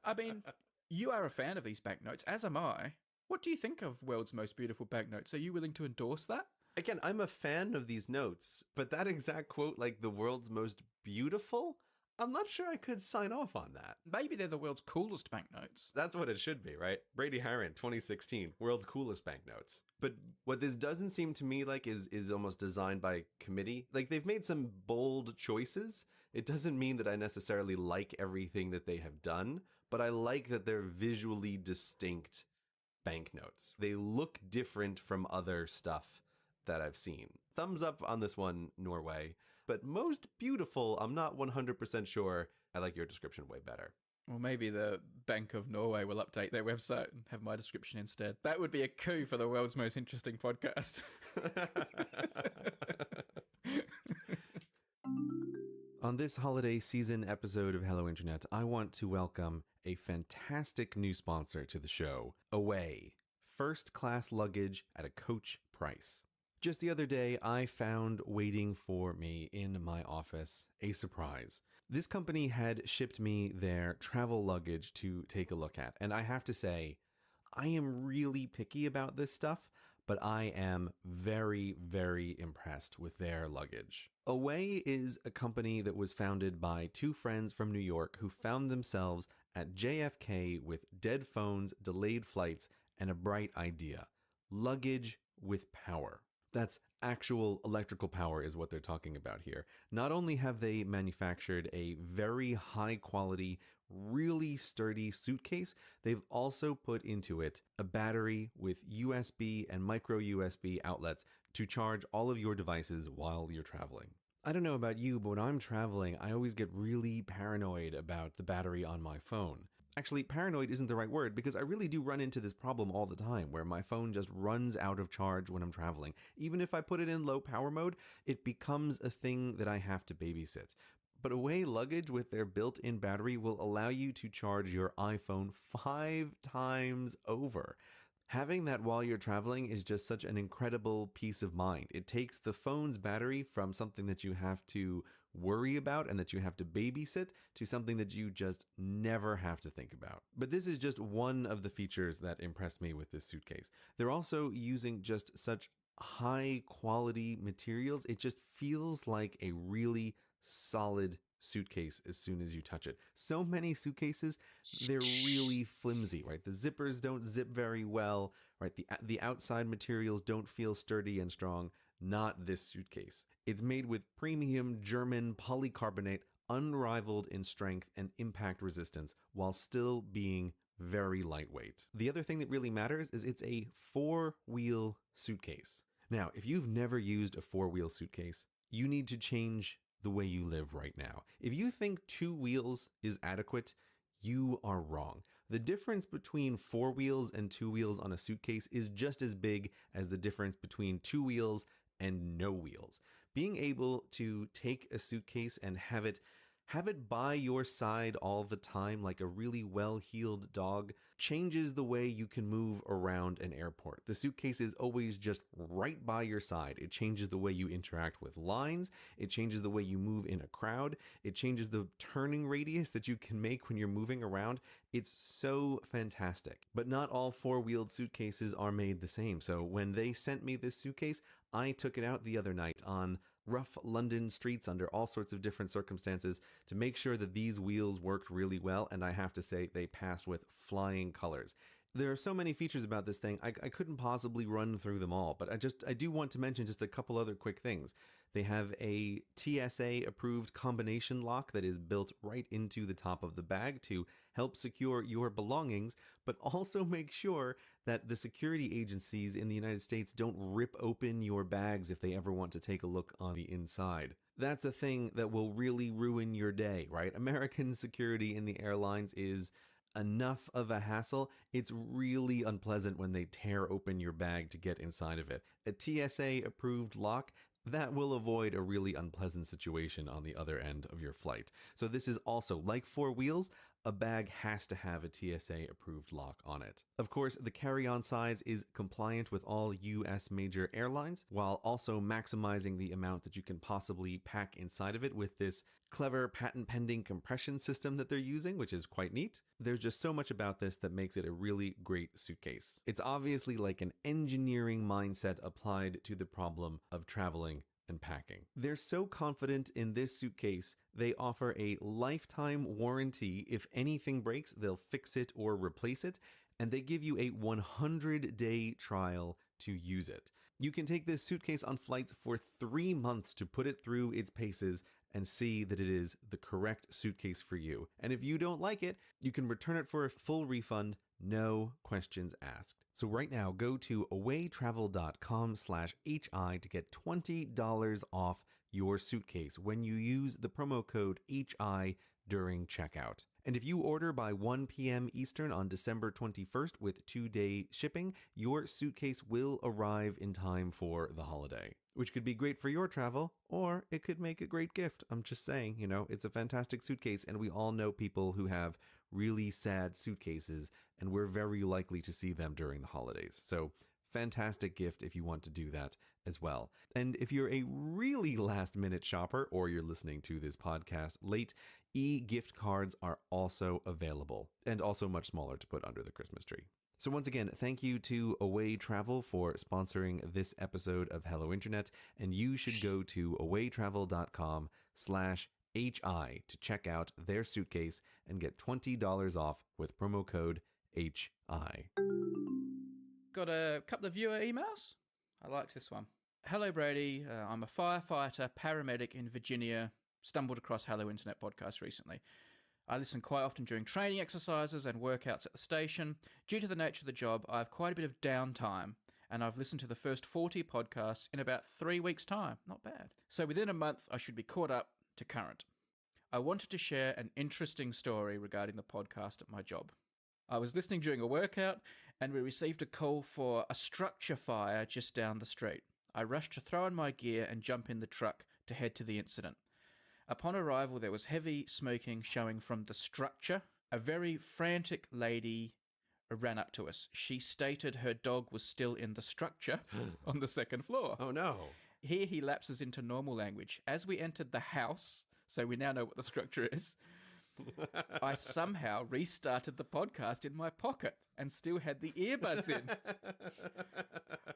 I mean, you are a fan of these banknotes, as am I. What do you think of world's most beautiful banknotes? Are you willing to endorse that? Again, I'm a fan of these notes, but that exact quote, like the world's most beautiful, I'm not sure I could sign off on that. Maybe they're the world's coolest banknotes. That's what it should be, right? Brady Haran, 2016, world's coolest banknotes. But what this doesn't seem to me like is almost designed by committee. Like, they've made some bold choices. It doesn't mean that I necessarily like everything that they have done, but I like that they're visually distinct banknotes. They look different from other stuff that I've seen. Thumbs up on this one, Norway. But most beautiful, I'm not 100% sure. I like your description way better. Well, maybe the Bank of Norway will update their website and have my description instead. That would be a coup for the world's most interesting podcast. On this holiday season episode of Hello Internet, I want to welcome a fantastic new sponsor to the show, Away. First class luggage at a coach price. Just the other day, I found waiting for me in my office a surprise. This company had shipped me their travel luggage to take a look at, and I have to say, I am really picky about this stuff, but I am very, very impressed with their luggage. Away is a company that was founded by two friends from New York who found themselves at JFK with dead phones, delayed flights, and a bright idea. Luggage with power. That's actual electrical power is what they're talking about here. Not only have they manufactured a very high quality, really sturdy suitcase, they've also put into it a battery with USB and micro USB outlets to charge all of your devices while you're traveling. I don't know about you, but when I'm traveling, I always get really paranoid about the battery on my phone. Actually, paranoid isn't the right word because I really do run into this problem all the time where my phone just runs out of charge when I'm traveling. Even if I put it in low power mode, it becomes a thing that I have to babysit. But Away luggage with their built-in battery will allow you to charge your iPhone 5 times over. Having that while you're traveling is just such an incredible peace of mind. It takes the phone's battery from something that you have to worry about and that you have to babysit to something that you just never have to think about. But this is just one of the features that impressed me with this suitcase. They're also using just such high quality materials. It just feels like a really solid suitcase as soon as you touch it. So many suitcases, they're really flimsy, right? The zippers don't zip very well, right? The outside materials don't feel sturdy and strong. Not this suitcase. It's made with premium German polycarbonate, unrivaled in strength and impact resistance, while still being very lightweight. The other thing that really matters is it's a 4-wheel suitcase. Now, if you've never used a 4-wheel suitcase, you need to change the way you live right now. If you think 2 wheels is adequate, you are wrong. The difference between 4 wheels and 2 wheels on a suitcase is just as big as the difference between 2 wheels and no wheels. Being able to take a suitcase and have it by your side all the time like a really well-heeled dog changes the way you can move around an airport. The suitcase is always just right by your side. It changes the way you interact with lines. It changes the way you move in a crowd. It changes the turning radius that you can make when you're moving around. It's so fantastic. But not all 4-wheeled suitcases are made the same. So when they sent me this suitcase, I took it out the other night on rough London streets under all sorts of different circumstances to make sure that these wheels worked really well, and I have to say they passed with flying colors. There are so many features about this thing, I couldn't possibly run through them all, but I do want to mention just a couple other quick things. They have a TSA approved combination lock that is built right into the top of the bag to help secure your belongings, but also make sure that the security agencies in the United States don't rip open your bags if they ever want to take a look on the inside. That's a thing that will really ruin your day, right? American security in the airlines is enough of a hassle. It's really unpleasant when they tear open your bag to get inside of it. A TSA approved lock, that will avoid a really unpleasant situation on the other end of your flight. So this is also, like 4 wheels, a bag has to have a TSA approved lock on it. Of course, the carry-on size is compliant with all US major airlines, while also maximizing the amount that you can possibly pack inside of it with this clever patent-pending compression system that they're using, which is quite neat. There's just so much about this that makes it a really great suitcase. It's obviously like an engineering mindset applied to the problem of traveling and packing. They're so confident in this suitcase, they offer a lifetime warranty. If anything breaks, they'll fix it or replace it, and they give you a 100-day trial to use it. You can take this suitcase on flights for 3 months to put it through its paces and see that it is the correct suitcase for you. And if you don't like it, you can return it for a full refund, no questions asked. So right now, go to awaytravel.com/HI to get $20 off your suitcase when you use the promo code HI during checkout. And if you order by 1 p.m. Eastern on December 21st with 2-day shipping, your suitcase will arrive in time for the holiday, which could be great for your travel, or it could make a great gift. I'm just saying, you know, it's a fantastic suitcase, and we all know people who have really sad suitcases, and we're very likely to see them during the holidays. So fantastic gift if you want to do that as well. And if you're a really last minute shopper, or you're listening to this podcast late, e-gift cards are also available, and also much smaller to put under the Christmas tree. So once again, thank you to Away Travel for sponsoring this episode of Hello Internet, and you should go to awaytravel.com/HI to check out their suitcase and get $20 off with promo code HI. Got a couple of viewer emails. I liked this one. Hello, Brady. I'm a firefighter, paramedic in Virginia. Stumbled across Hello Internet podcast recently. I listen quite often during training exercises and workouts at the station. Due to the nature of the job, I have quite a bit of downtime, and I've listened to the first 40 podcasts in about 3 weeks' time. Not bad. So within a month, I should be caught up to current. I wanted to share an interesting story regarding the podcast at my job. I was listening during a workout, and we received a call for a structure fire just down the street. I rushed to throw in my gear and jump in the truck to head to the incident. Upon arrival, there was heavy smoking showing from the structure. A very frantic lady ran up to us. She stated her dog was still in the structure on the second floor. Oh no. Here he lapses into normal language. As we entered the house, so we now know what the structure is, I somehow restarted the podcast in my pocket and still had the earbuds in.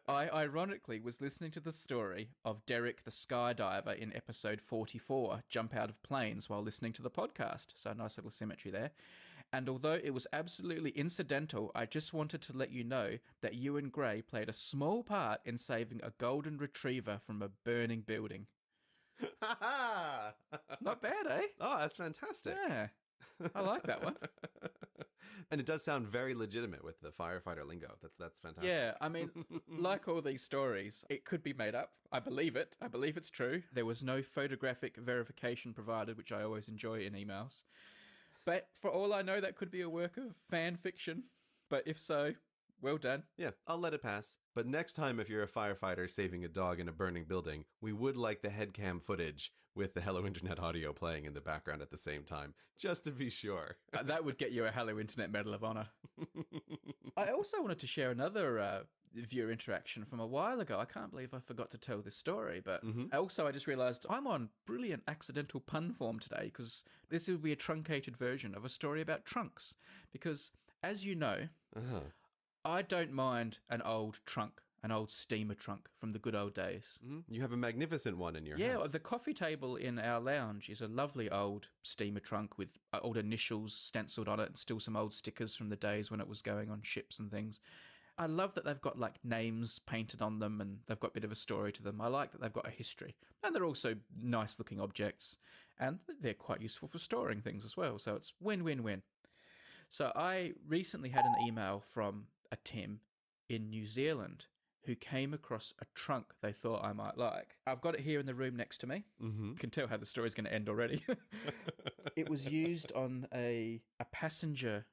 I ironically was listening to the story of Derek the skydiver in episode 44, jump out of planes while listening to the podcast. So nice little symmetry there. And although it was absolutely incidental, I just wanted to let you know that you and Gray played a small part in saving a golden retriever from a burning building. Not bad, eh? Oh, that's fantastic. Yeah, I like that one. And it does sound very legitimate with the firefighter lingo. That's fantastic. Yeah, I mean, like all these stories, it could be made up. I believe it. I believe it's true. There was no photographic verification provided, which I always enjoy in emails. But for all I know, that could be a work of fan fiction. But if so, well done. Yeah, I'll let it pass. But next time, if you're a firefighter saving a dog in a burning building, we would like the headcam footage with the Hello Internet audio playing in the background at the same time, just to be sure. That would get you a Hello Internet Medal of Honor. I also wanted to share another viewer interaction from a while ago. I can't believe I forgot to tell this story, but also I just realized I'm on brilliant accidental pun form today, because this will be a truncated version of a story about trunks. Because, as you know, I don't mind an old trunk, an old steamer trunk from the good old days. You have a magnificent one in your house. Yeah, the coffee table in our lounge is a lovely old steamer trunk with old initials stenciled on it and still some old stickers from the days when it was going on ships and things. I love that they've got like names painted on them and they've got a bit of a story to them. I like that they've got a history. And they're also nice looking objects and they're quite useful for storing things as well. So it's win-win-win. So I recently had an email from a Tim in New Zealand who came across a trunk they thought I might like. I've got it here in the room next to me. You can tell how the story's going to end already. It was used on a passenger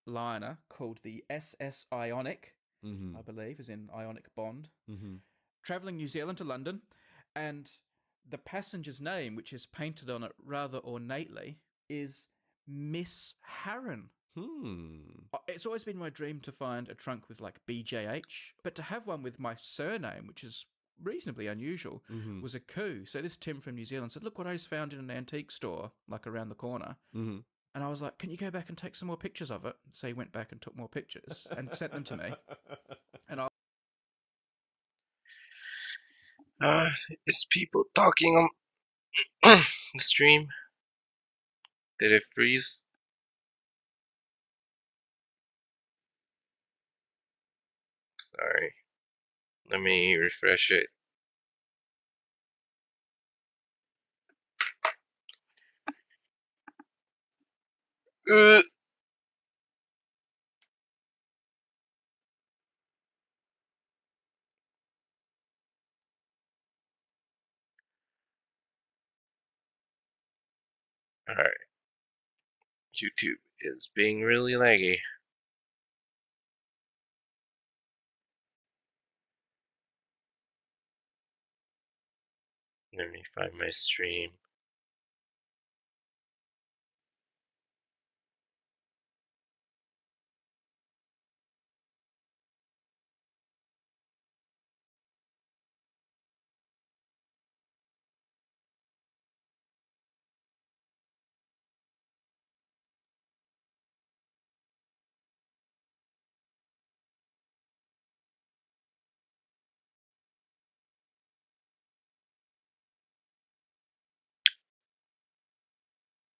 liner called the SS Ionic, I believe, as in Ionic Bond, travelling New Zealand to London. And the passenger's name, which is painted on it rather ornately, is Miss Harron. It's always been my dream to find a trunk with like BJH, but to have one with my surname, which is reasonably unusual, was a coup. So this Tim from New Zealand said, "Look what I just found in an antique store, like around the corner." And I was like, "Can you go back and take some more pictures of it?" So he went back and took more pictures and sent them to me. And Is people talking on the stream? Did it freeze? Sorry. Let me refresh it. Alright. YouTube is being really laggy. Let me find my stream.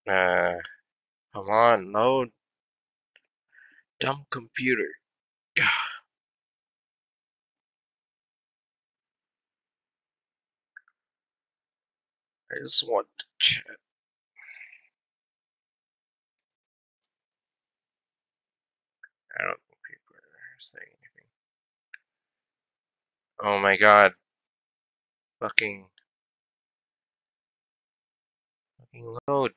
Come on, load. Dumb computer. I just want to chat. I don't think people are saying anything. Oh my god. Fucking load.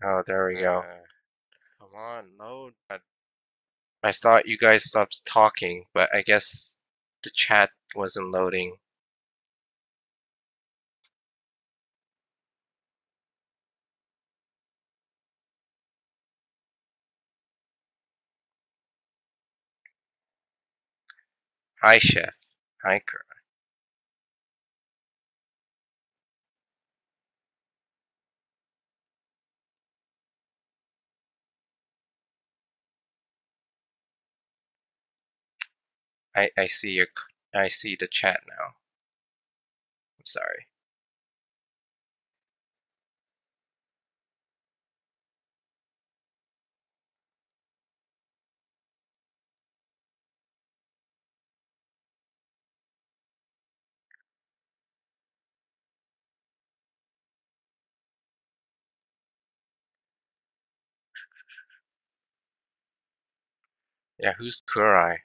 Oh, there we go. Come on, load. I thought you guys stopped talking, but I guess the chat wasn't loading. Hi, Chef. Hi, Kurt. I see I see the chat now. I'm sorry. Yeah, who's Kurai?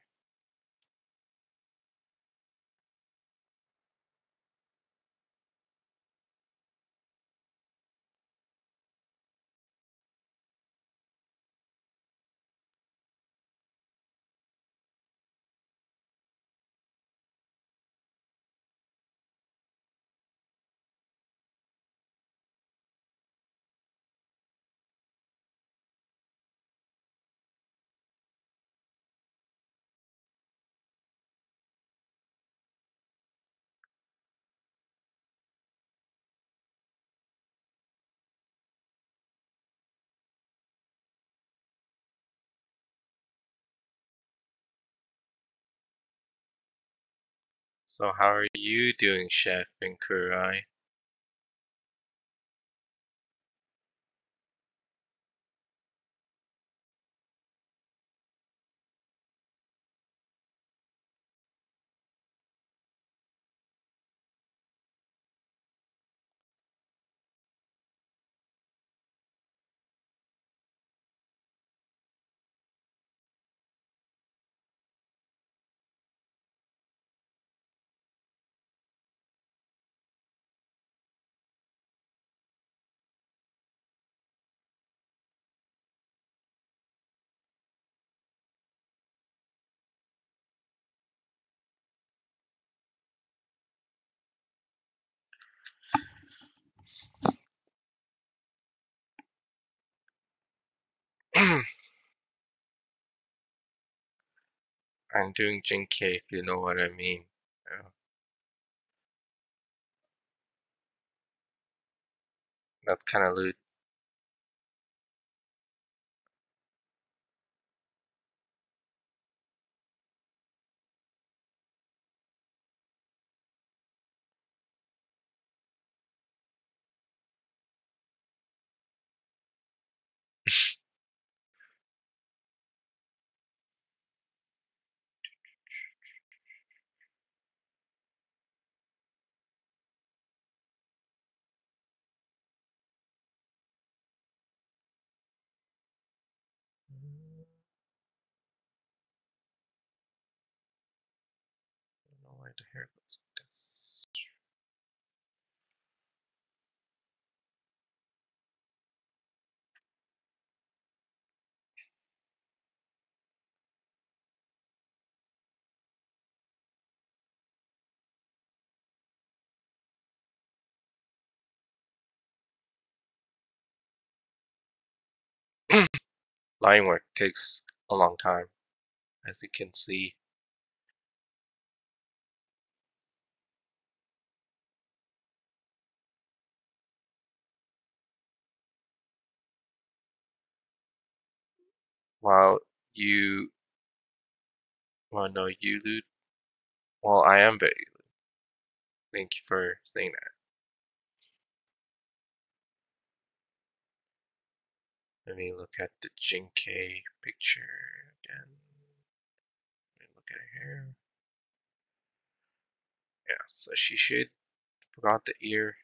So how are you doing, Chef and Kurai? I'm doing Jinkei, if you know what I mean. Yeah. That's kind of loot. I don't know why the hair goes like this. Line work takes a long time, as you can see. While you, well, no, you loot. Well, I am very loot. Thank you for saying that. Let me look at the Jinkei picture again. Let me look at her hair. Yeah, so she should forgot the ear.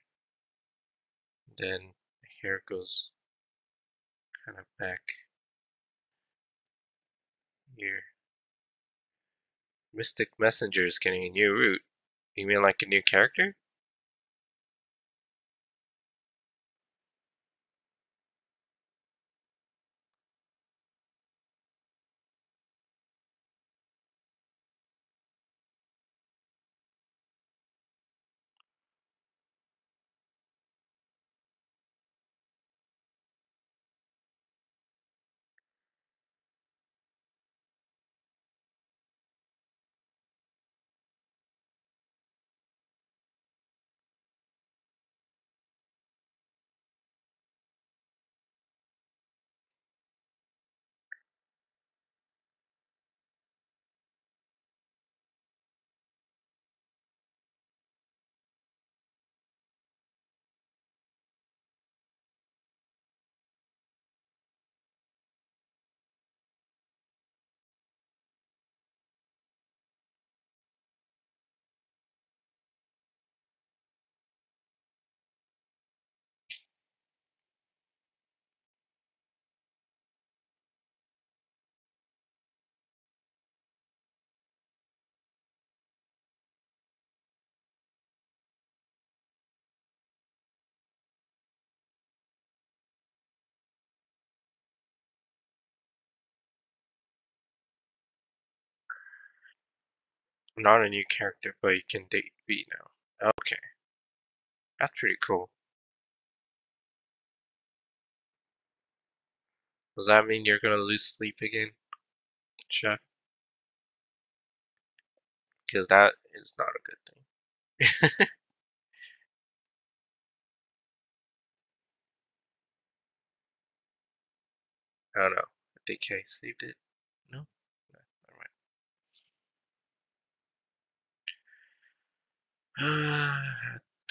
Then the hair goes kind of back here. Mystic Messenger is getting a new route. You mean like a new character? Not a new character, but you can date V now. Okay, that's pretty cool. Does that mean you're gonna lose sleep again, Chef? Because that is not a good thing. I don't know. I think I saved it. No? No, never mind.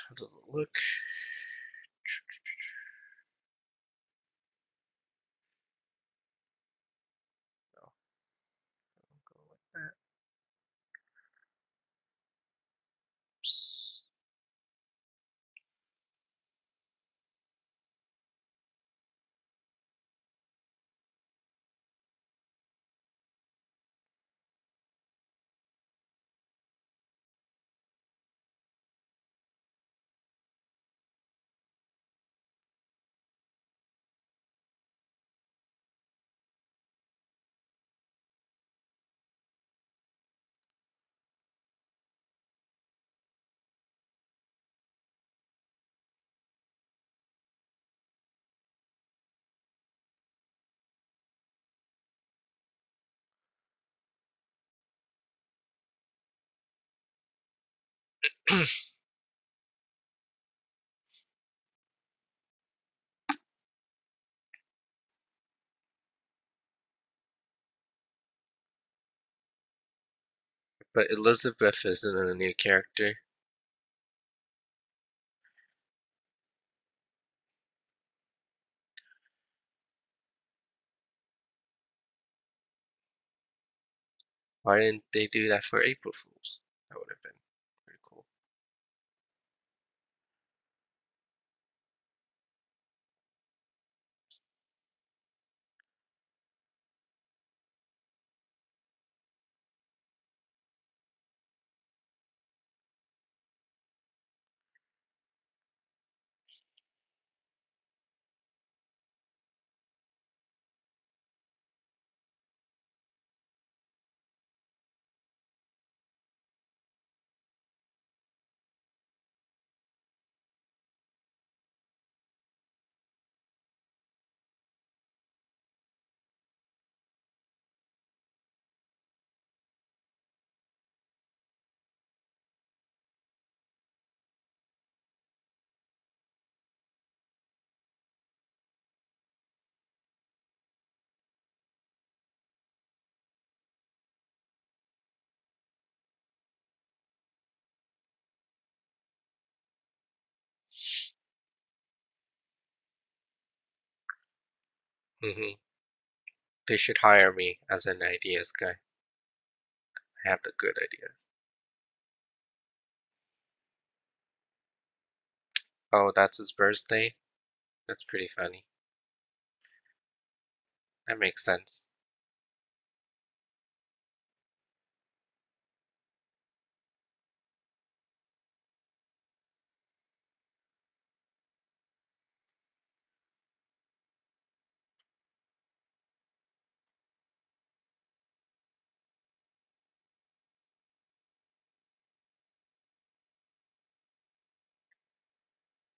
How does it look? No, I'll go like that. Oops. But Elizabeth isn't a new character. Why didn't they do that for April Fools? That would have been pretty cool. They should hire me as an ideas guy. I have the good ideas. Oh, that's his birthday? That's pretty funny. That makes sense.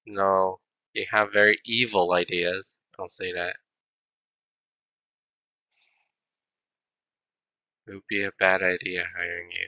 No, you have very evil ideas. I'll say that. It would be a bad idea hiring you.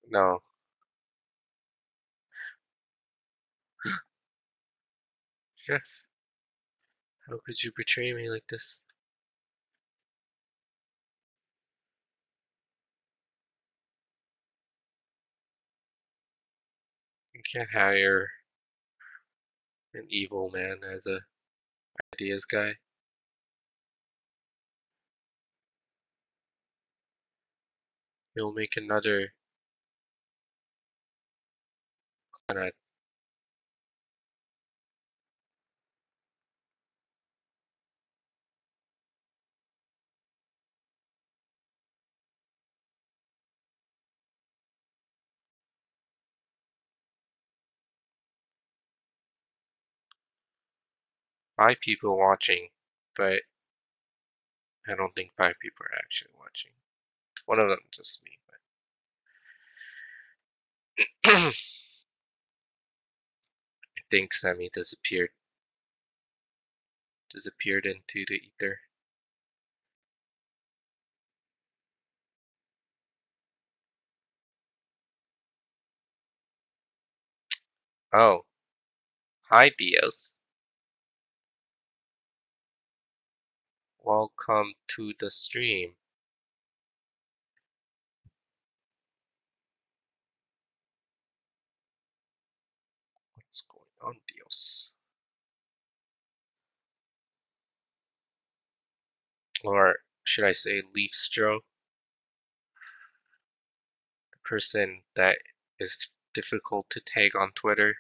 No. Chef, how could you betray me like this? You can't hire an evil man as a ideas guy. He'll make another planet. Five people watching, but I don't think five people are actually watching. One of them just me, but I think Sammy disappeared into the ether. Oh, hi Dios. Welcome to the stream. Oh, Dios. Or should I say Leafstro? The person that is difficult to tag on Twitter.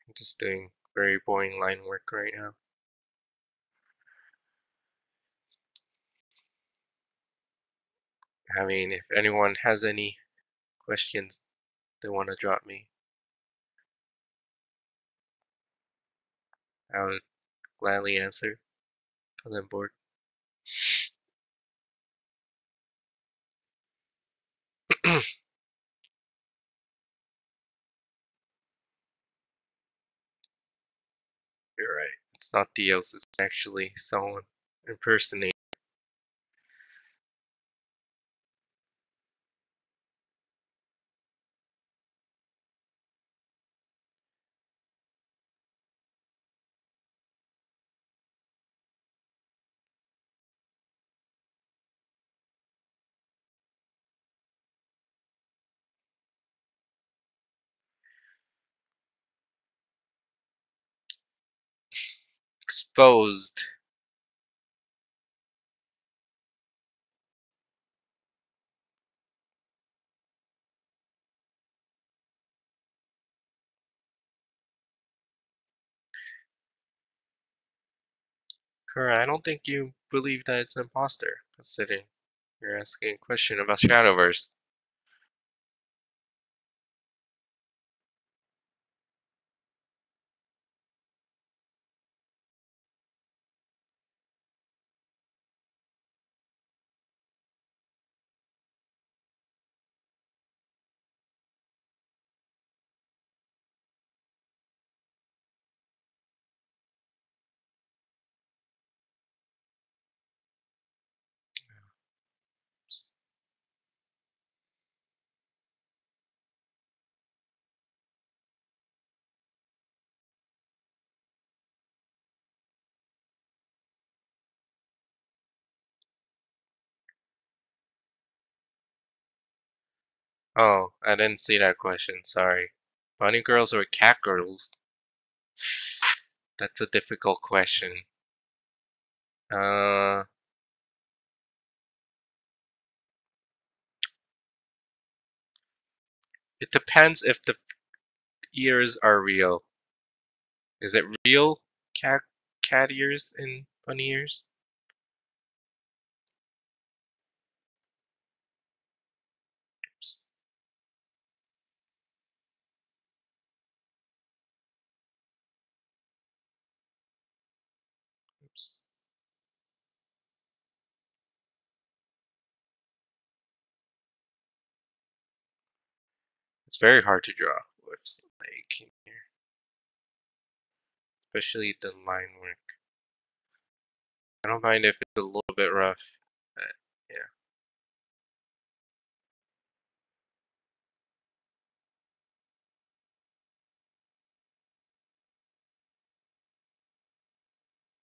I'm just doing very boring line work right now. I mean, if anyone has any questions they want to drop me, I would gladly answer because I'm bored. You're right. It's not Dios, it's actually someone impersonating. Exposed. Kura, I don't think you believe that it's an imposter, considering you're asking a question about Shadowverse. Oh, I didn't see that question, sorry. Bunny girls or cat girls? That's a difficult question. Uh, it depends if the ears are real. Is it real cat ears and bunny ears? Oops. Oops. It's very hard to draw with like in here, especially the line work. I don't mind if it's a little bit rough, but yeah.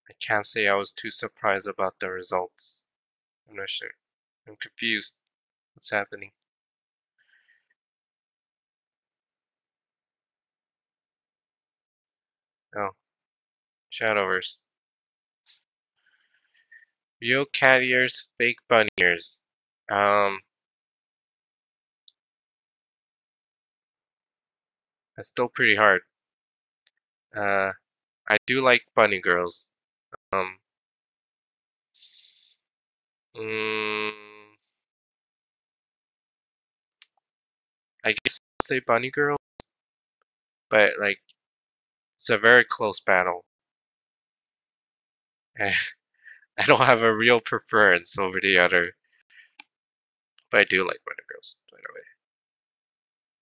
I can't say I was too surprised about the results. I'm not sure. I'm confused. What's happening? Oh, Shadowverse. Real cat ears, fake bunny ears. That's still pretty hard. Uh, I do like bunny girls. Um, mm, I guess I'll say bunny girl, but like it's a very close battle. I don't have a real preference over the other, but I do like bunny girls, by the way.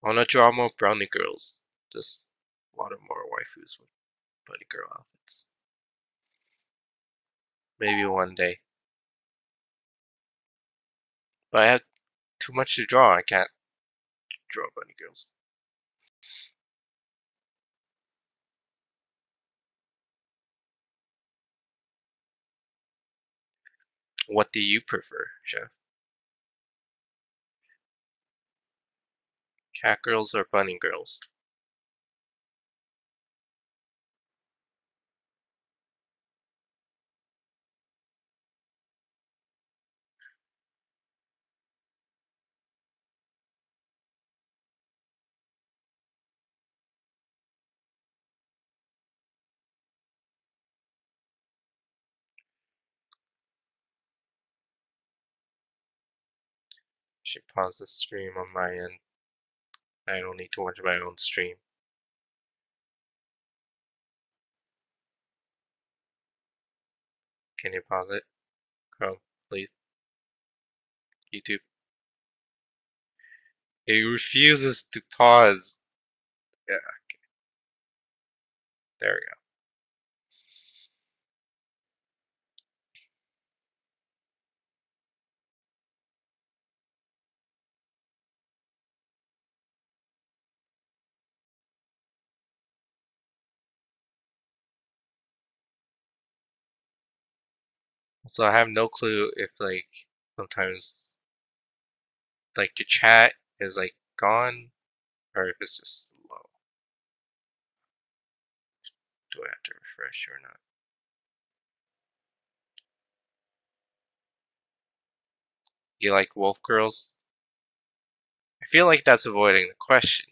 I wanna draw more brownie girls. Just a lot of more waifus with bunny girl outfits. Maybe one day. But I have too much to draw. I can't draw bunny girls. What do you prefer, Chef? Cat girls or bunny girls? Should pause the stream on my end. I don't need to watch my own stream. Can you pause it? Chrome, please. YouTube. It refuses to pause. Yeah, okay. There we go. So I have no clue if like sometimes like your chat is like gone or if it's just slow. Do I have to refresh or not? You like wolf girls? I feel like that's avoiding the question.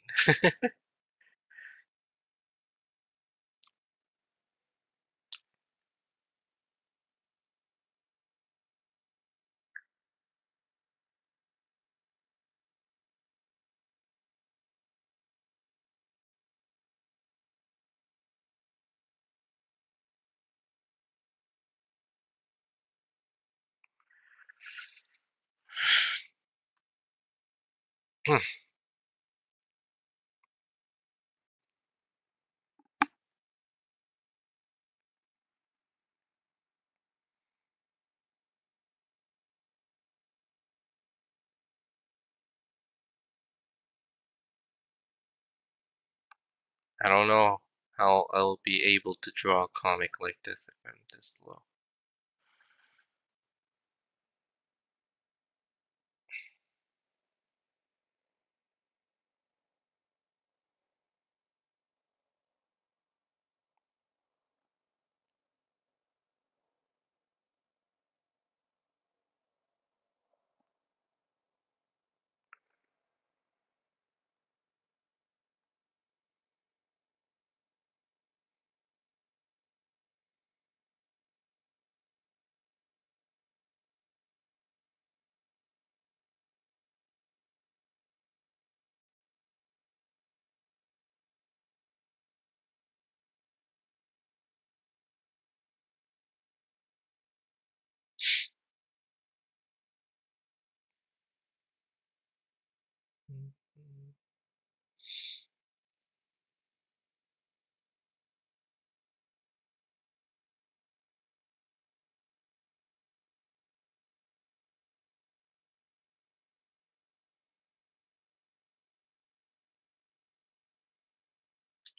I don't know how I'll be able to draw a comic like this if I'm this slow.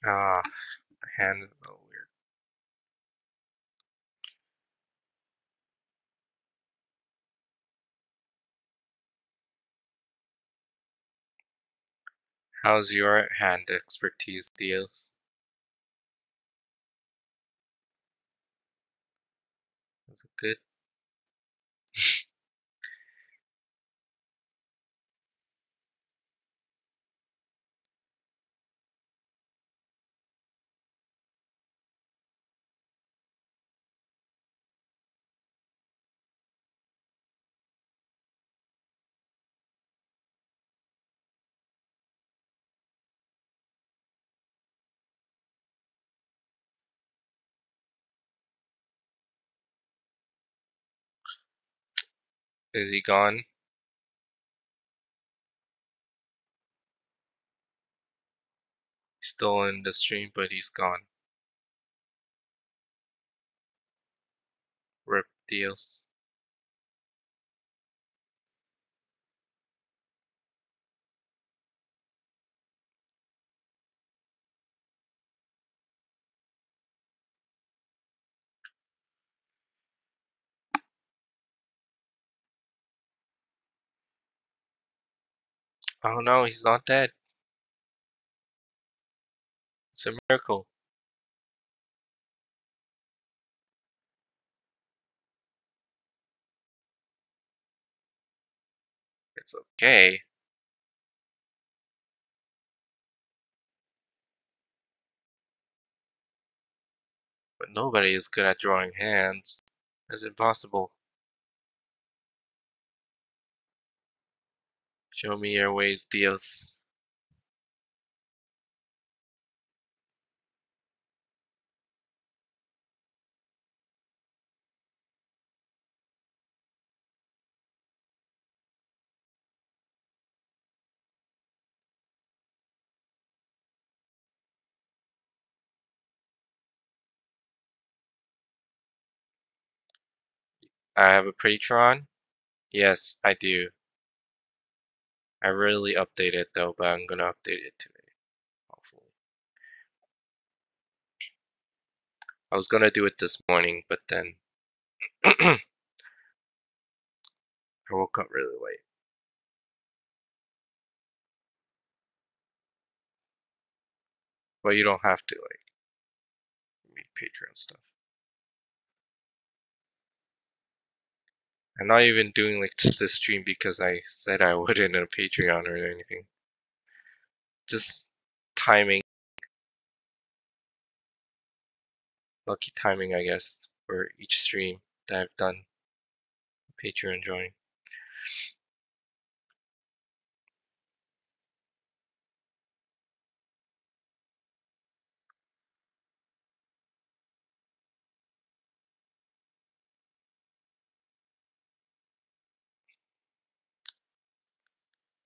Ah, my hand is a little weird. How's your hand expertise, Dios? Is it good? Is he gone? He's still in the stream, but he's gone. Rip deals. Oh no, he's not dead. It's a miracle. It's okay. But nobody is good at drawing hands. It's impossible. Show me your ways, Dios. I have a Patreon? Yes, I do. I rarely update it though, but I'm gonna update it today. Hopefully. I was gonna do it this morning, but then I woke up really late. But you don't have to like read Patreon stuff. I'm not even doing like just this stream because I said I wouldn't on Patreon or anything. Just timing. Lucky timing, I guess, for each stream that I've done. Patreon join.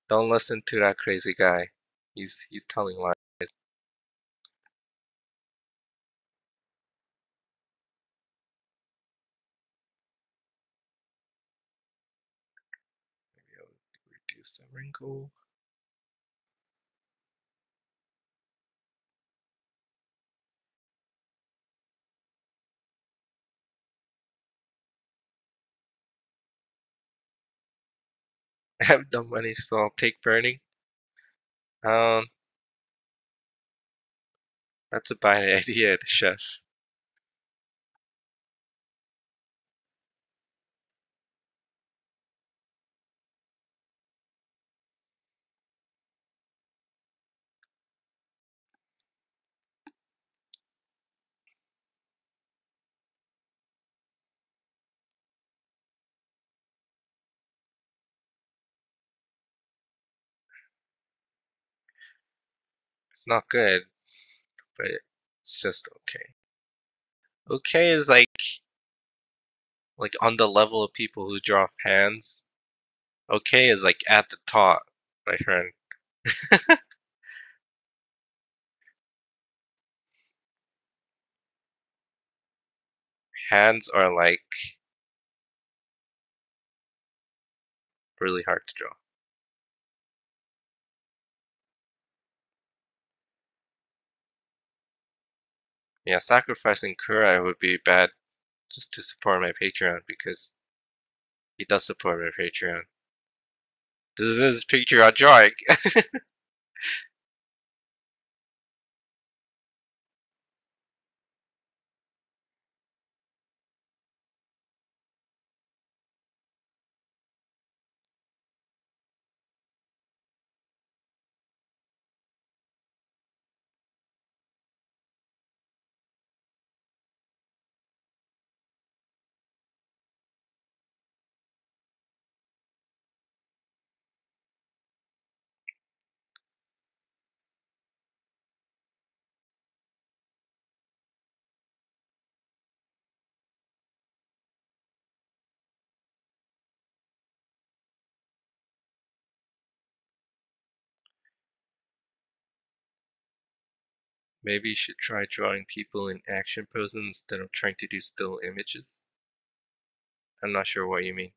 Don't listen to that crazy guy. He's telling lies. Maybe I'll reduce the wrinkle. I have no money, so I'll take burning. Um, that's a bad idea, the chef. It's not good, but it's just okay. Okay is like on the level of people who draw hands. Okay is like at the top, my friend. Hands are like really hard to draw. Yeah, sacrificing Kurai would be bad just to support my Patreon because he does support my Patreon. This is his Patreon drawing. Maybe you should try drawing people in action poses instead of trying to do still images. I'm not sure what you mean.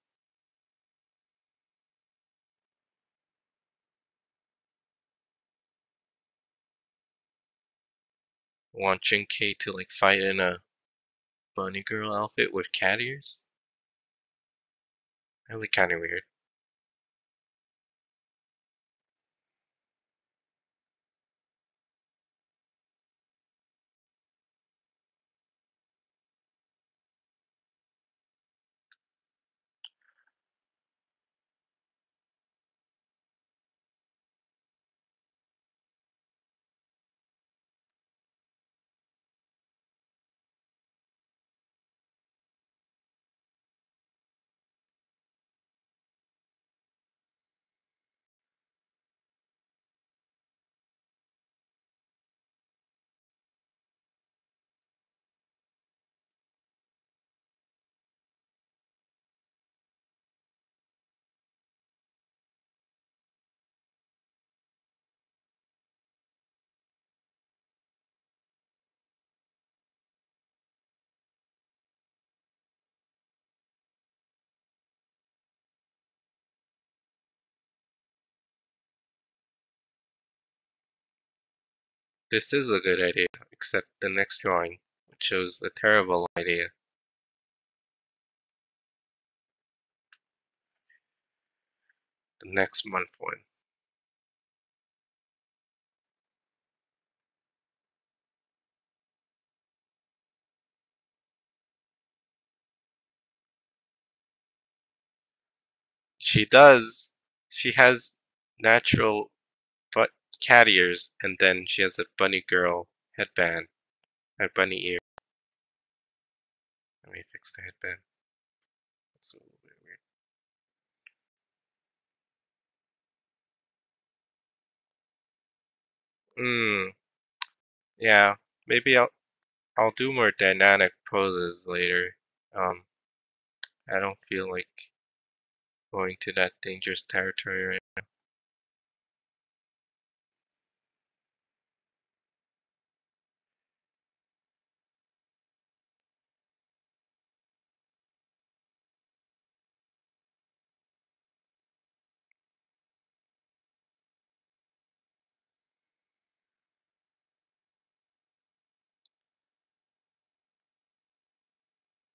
Want Jinkei to like fight in a bunny girl outfit with cat ears? That'd be kind of weird. This is a good idea, except the next drawing, which shows a terrible idea. The next month one. She does. She has natural but cat ears, and then she has a bunny girl headband, a bunny ear. Let me fix the headband. That's a little bit weird. Hmm. Yeah. Maybe I'll do more dynamic poses later. I don't feel like going to that dangerous territory right now.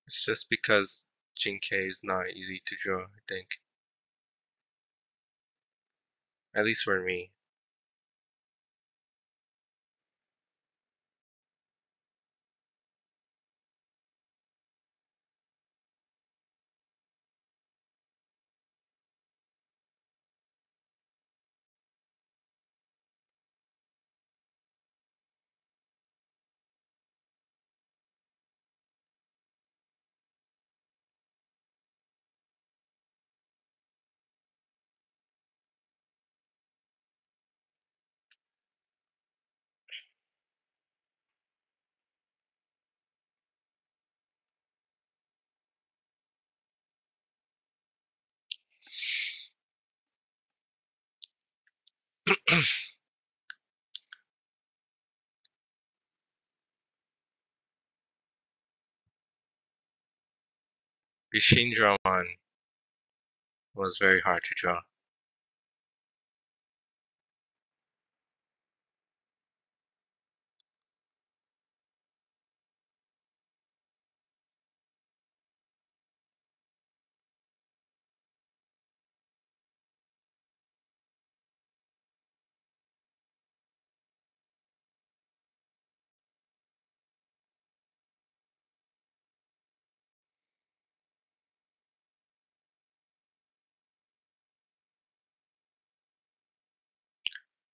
It's just because Jinkei is not easy to draw, I think. At least for me. Bishin Draman was very hard to draw.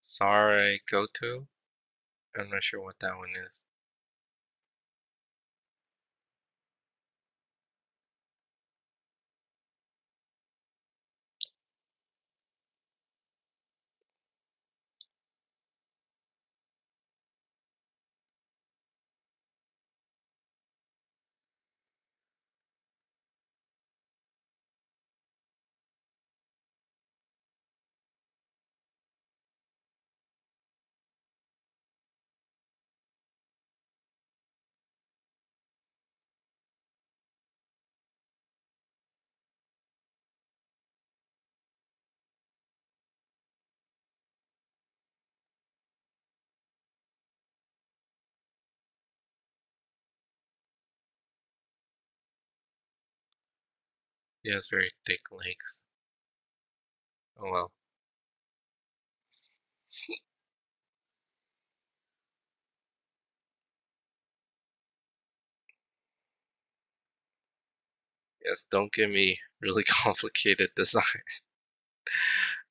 Sorry, Goto? I'm not sure what that one is. He has very thick legs. Oh well. Yes, don't give me really complicated design.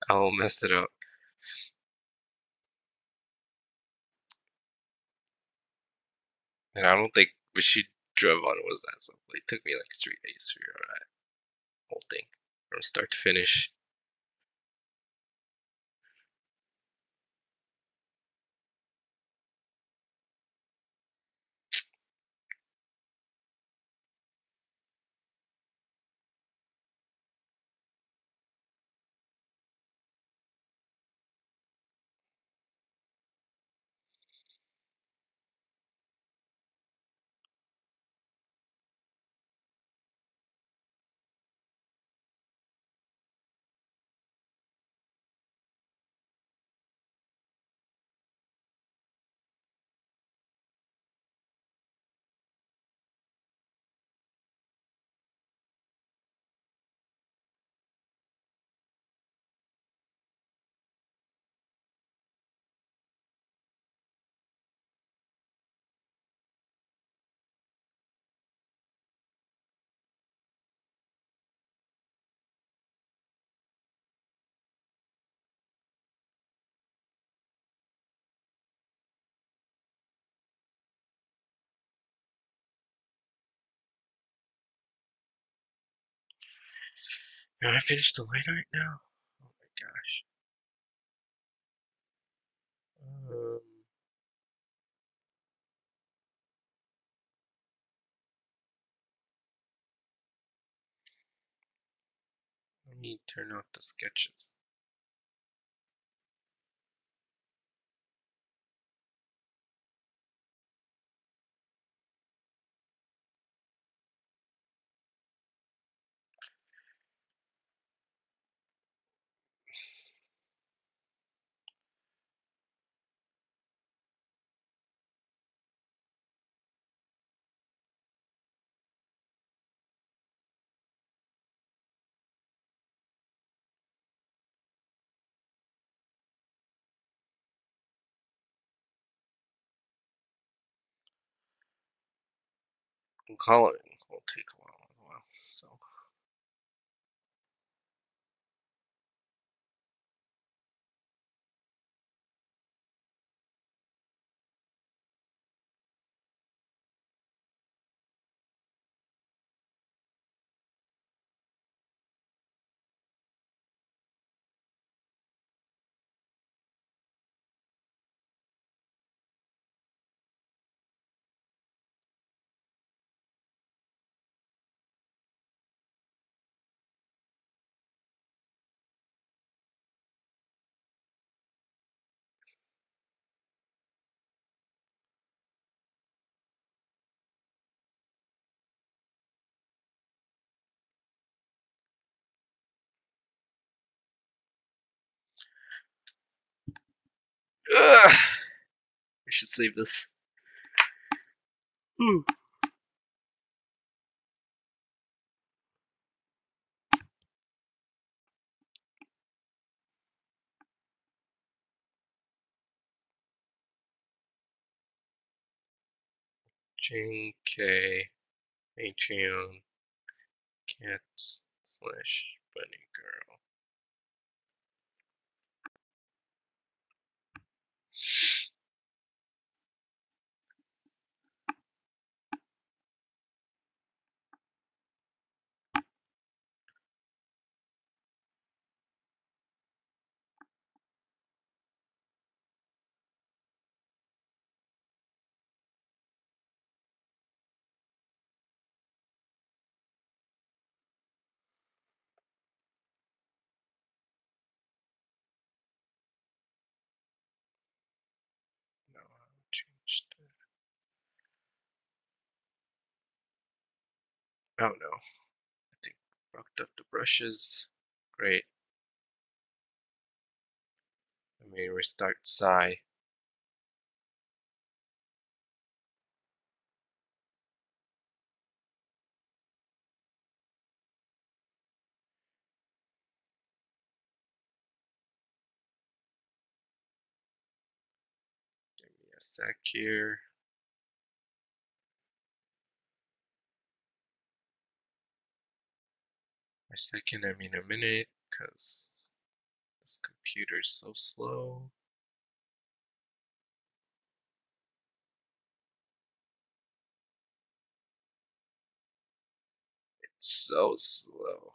I will mess it up. And I don't think what she drove on was that simple. It took me like 3 days to figure out that whole thing from start to finish. Am I finished the line art now? Oh my gosh. Um, Let me turn off the sketches. Coloring will take a while, so. Ugh! I should save this. Ooh. JK Patreon cats slash bunny girl. No, I'll change the. Oh no, I think I fucked up the brushes. Great. Let me restart Psy. A sec here. By second, I mean a minute, because this computer's so slow. It's so slow.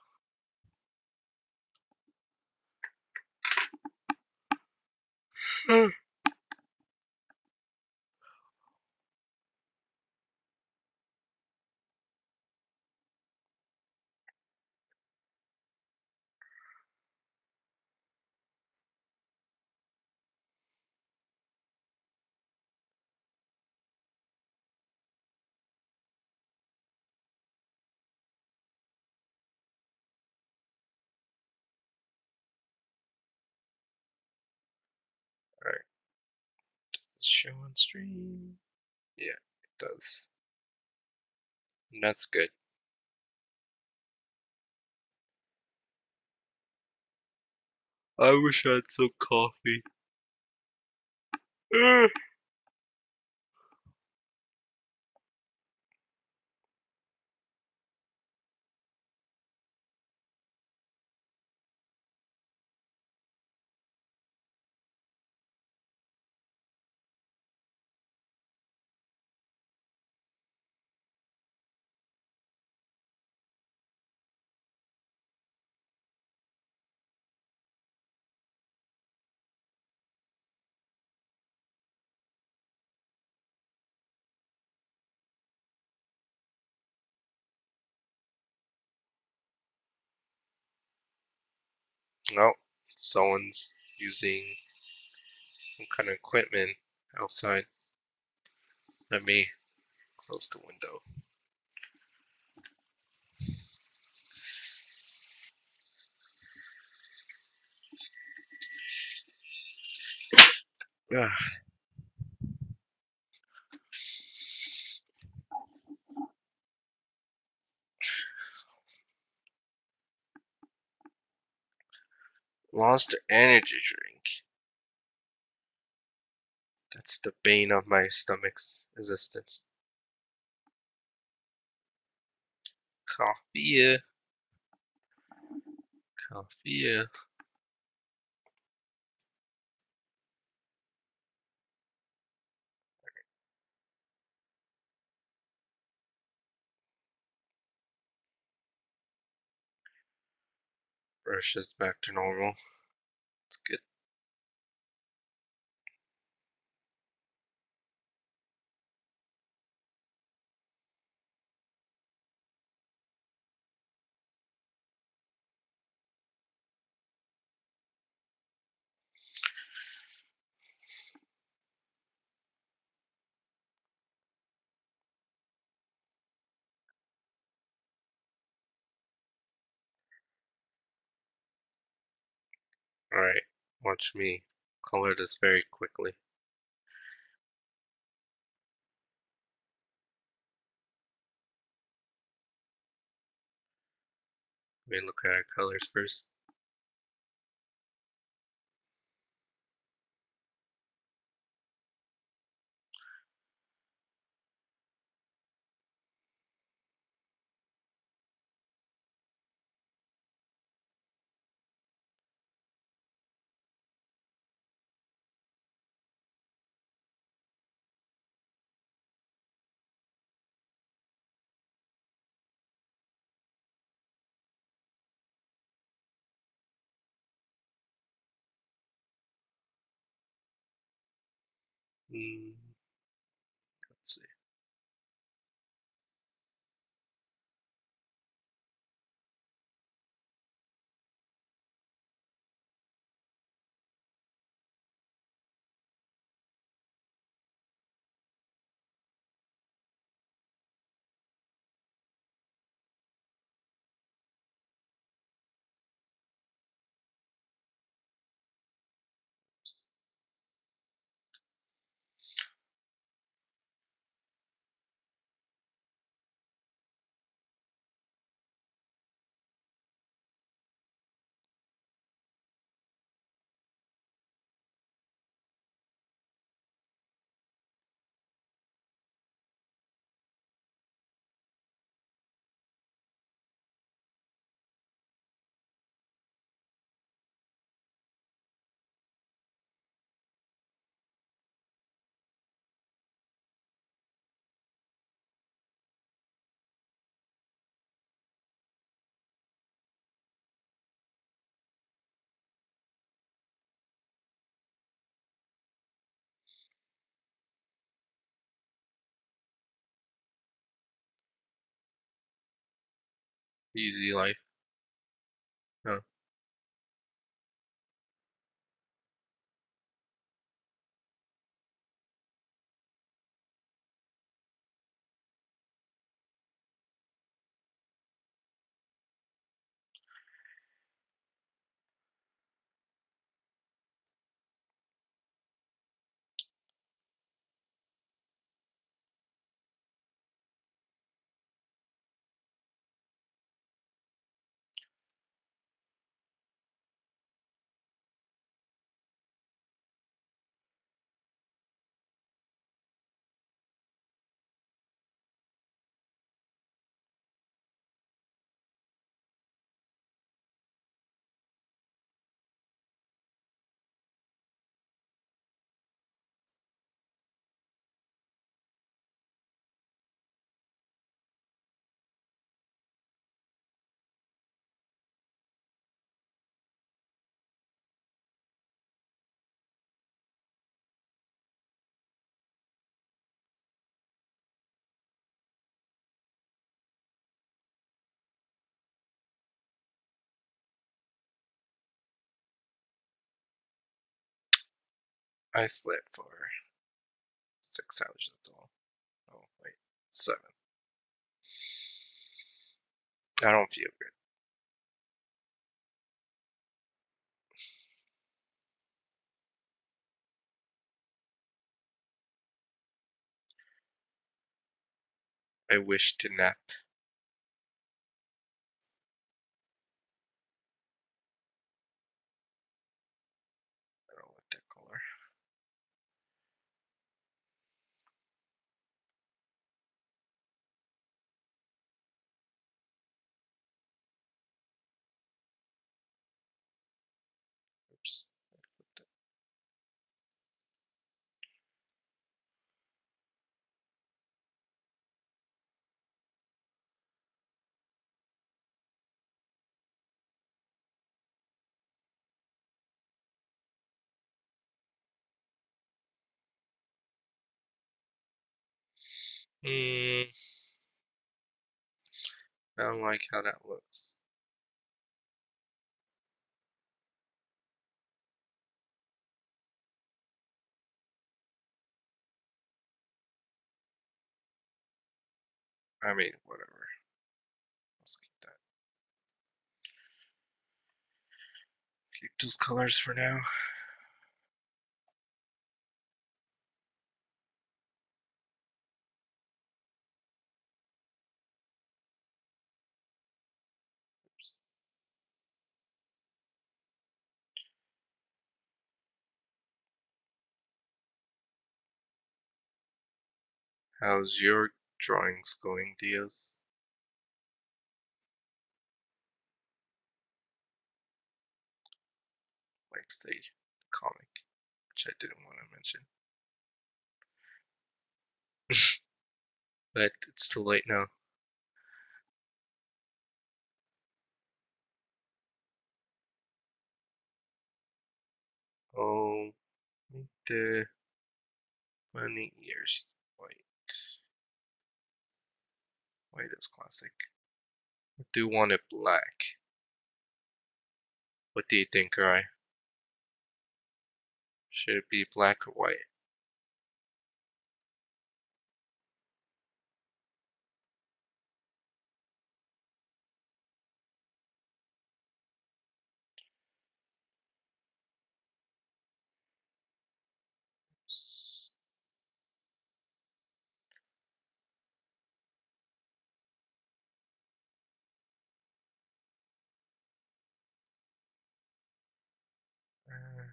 Alright. Does it show on stream? Yeah, it does. And that's good. I wish I had some coffee. Oh, someone's using some kind of equipment outside. Let me close the window. Ah. Monster energy drink. That's the bane of my stomach's existence. Coffee. Coffee. Brushes back to normal. It's good. Alright, watch me color this very quickly. Let me look at our colors first. Let's see. Easy life. Huh. I slept for 6 hours, that's all. Oh, wait. 7. I don't feel good. I wish to nap. I don't like that color. Oops. Hmm. I don't like how that looks. I mean, whatever. Let's keep that. Keep those colors for now. Oops. How's your drawings going, Dios? Like, say, the comic, which I didn't want to mention. But it's too late now. Oh, the bunny ears. White. White is classic. I do want it black. What do you think, Rai? Should it be black or white? Uh,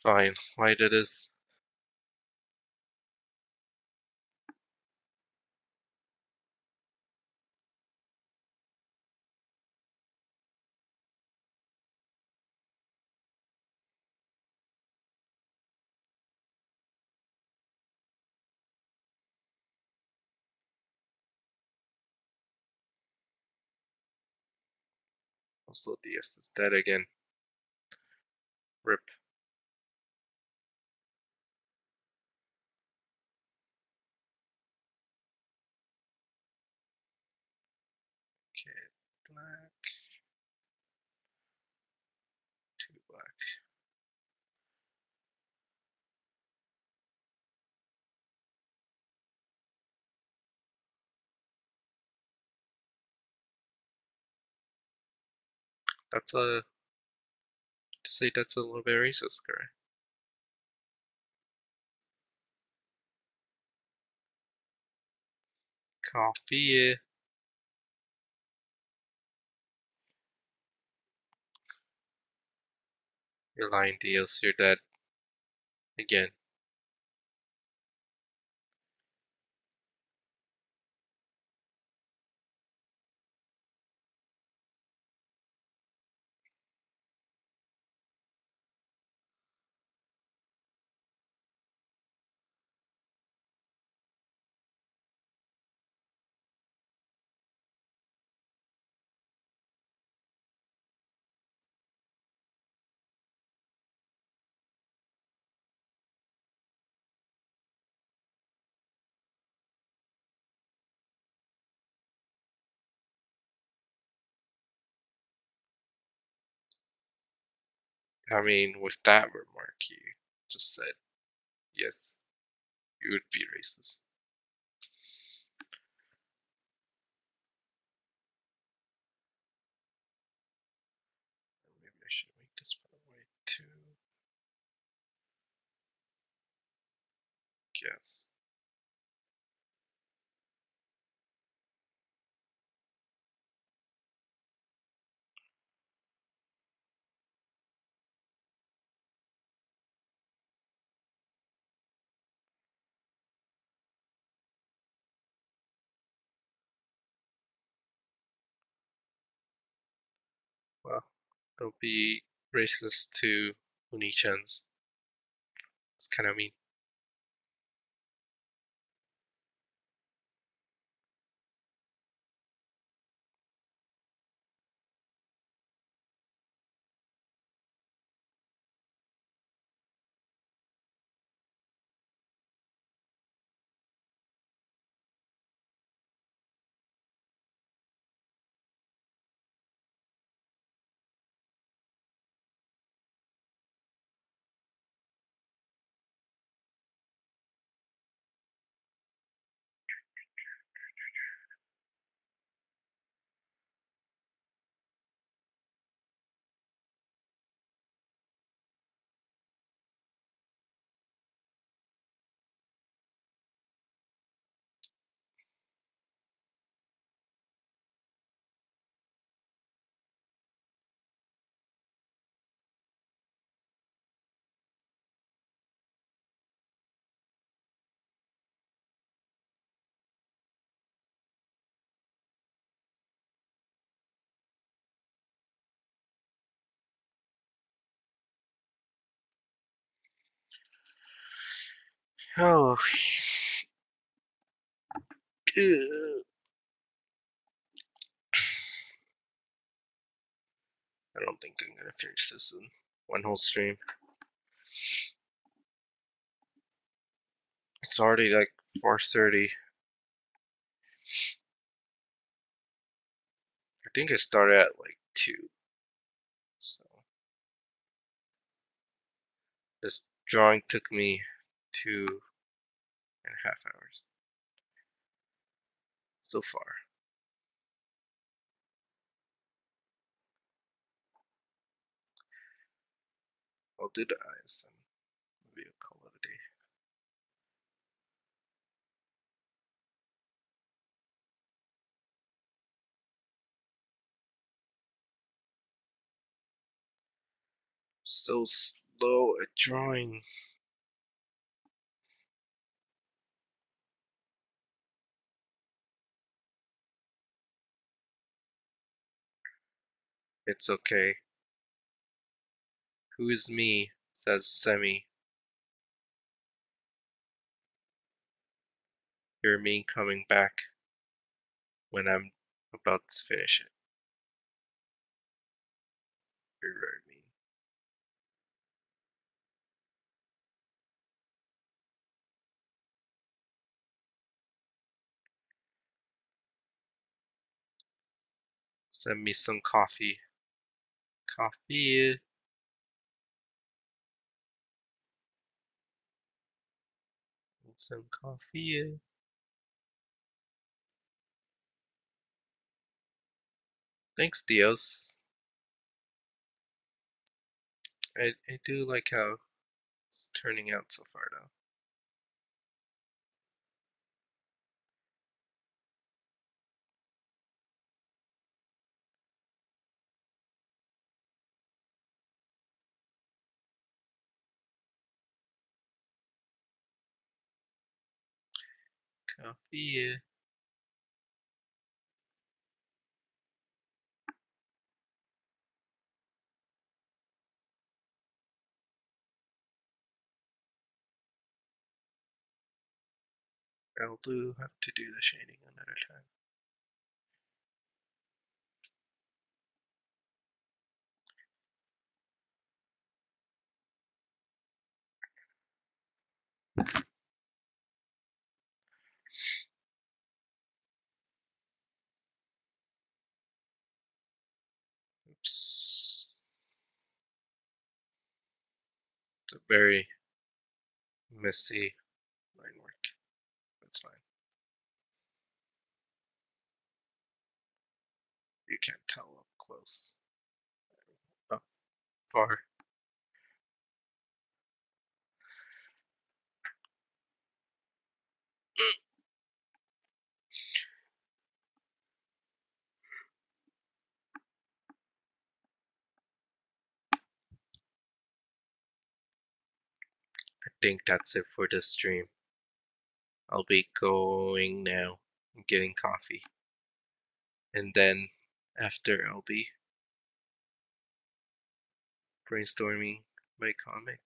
Fine, white it is. Also, DS is dead again. Rip. Okay, black. 2 black. That's a... To say that's a little bit racist, correct? Coffee. You're lying, Dios. You're dead. Again. I mean, with that remark, you just said, yes, you would be racist. Maybe I should make this white too. Yes. Well, don't be racist to Unichans. It's kind of mean. Oh, good. I don't think I'm gonna finish this in one whole stream. It's already like 4:30. I think I started at like 2. So this drawing took me 2.5 hours so far. I'll do the eyes and maybe I'll call it a day. So slow at drawing. It's okay. Who is me? Says Semi. Hear me coming back when I'm about to finish it. You're very mean. Send me some coffee. Coffee. Need some coffee. Thanks, Dios. I do like how it's turning out so far now. Coffee. I'll have to do the shading another time. Oops. It's a very messy line work. That's fine. You can't tell up close. Up far. I think that's it for this stream. I'll be going now. I'm getting coffee. And then after I'll be brainstorming my comic.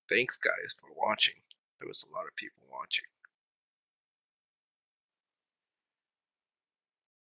Thanks guys for watching. There was a lot of people watching.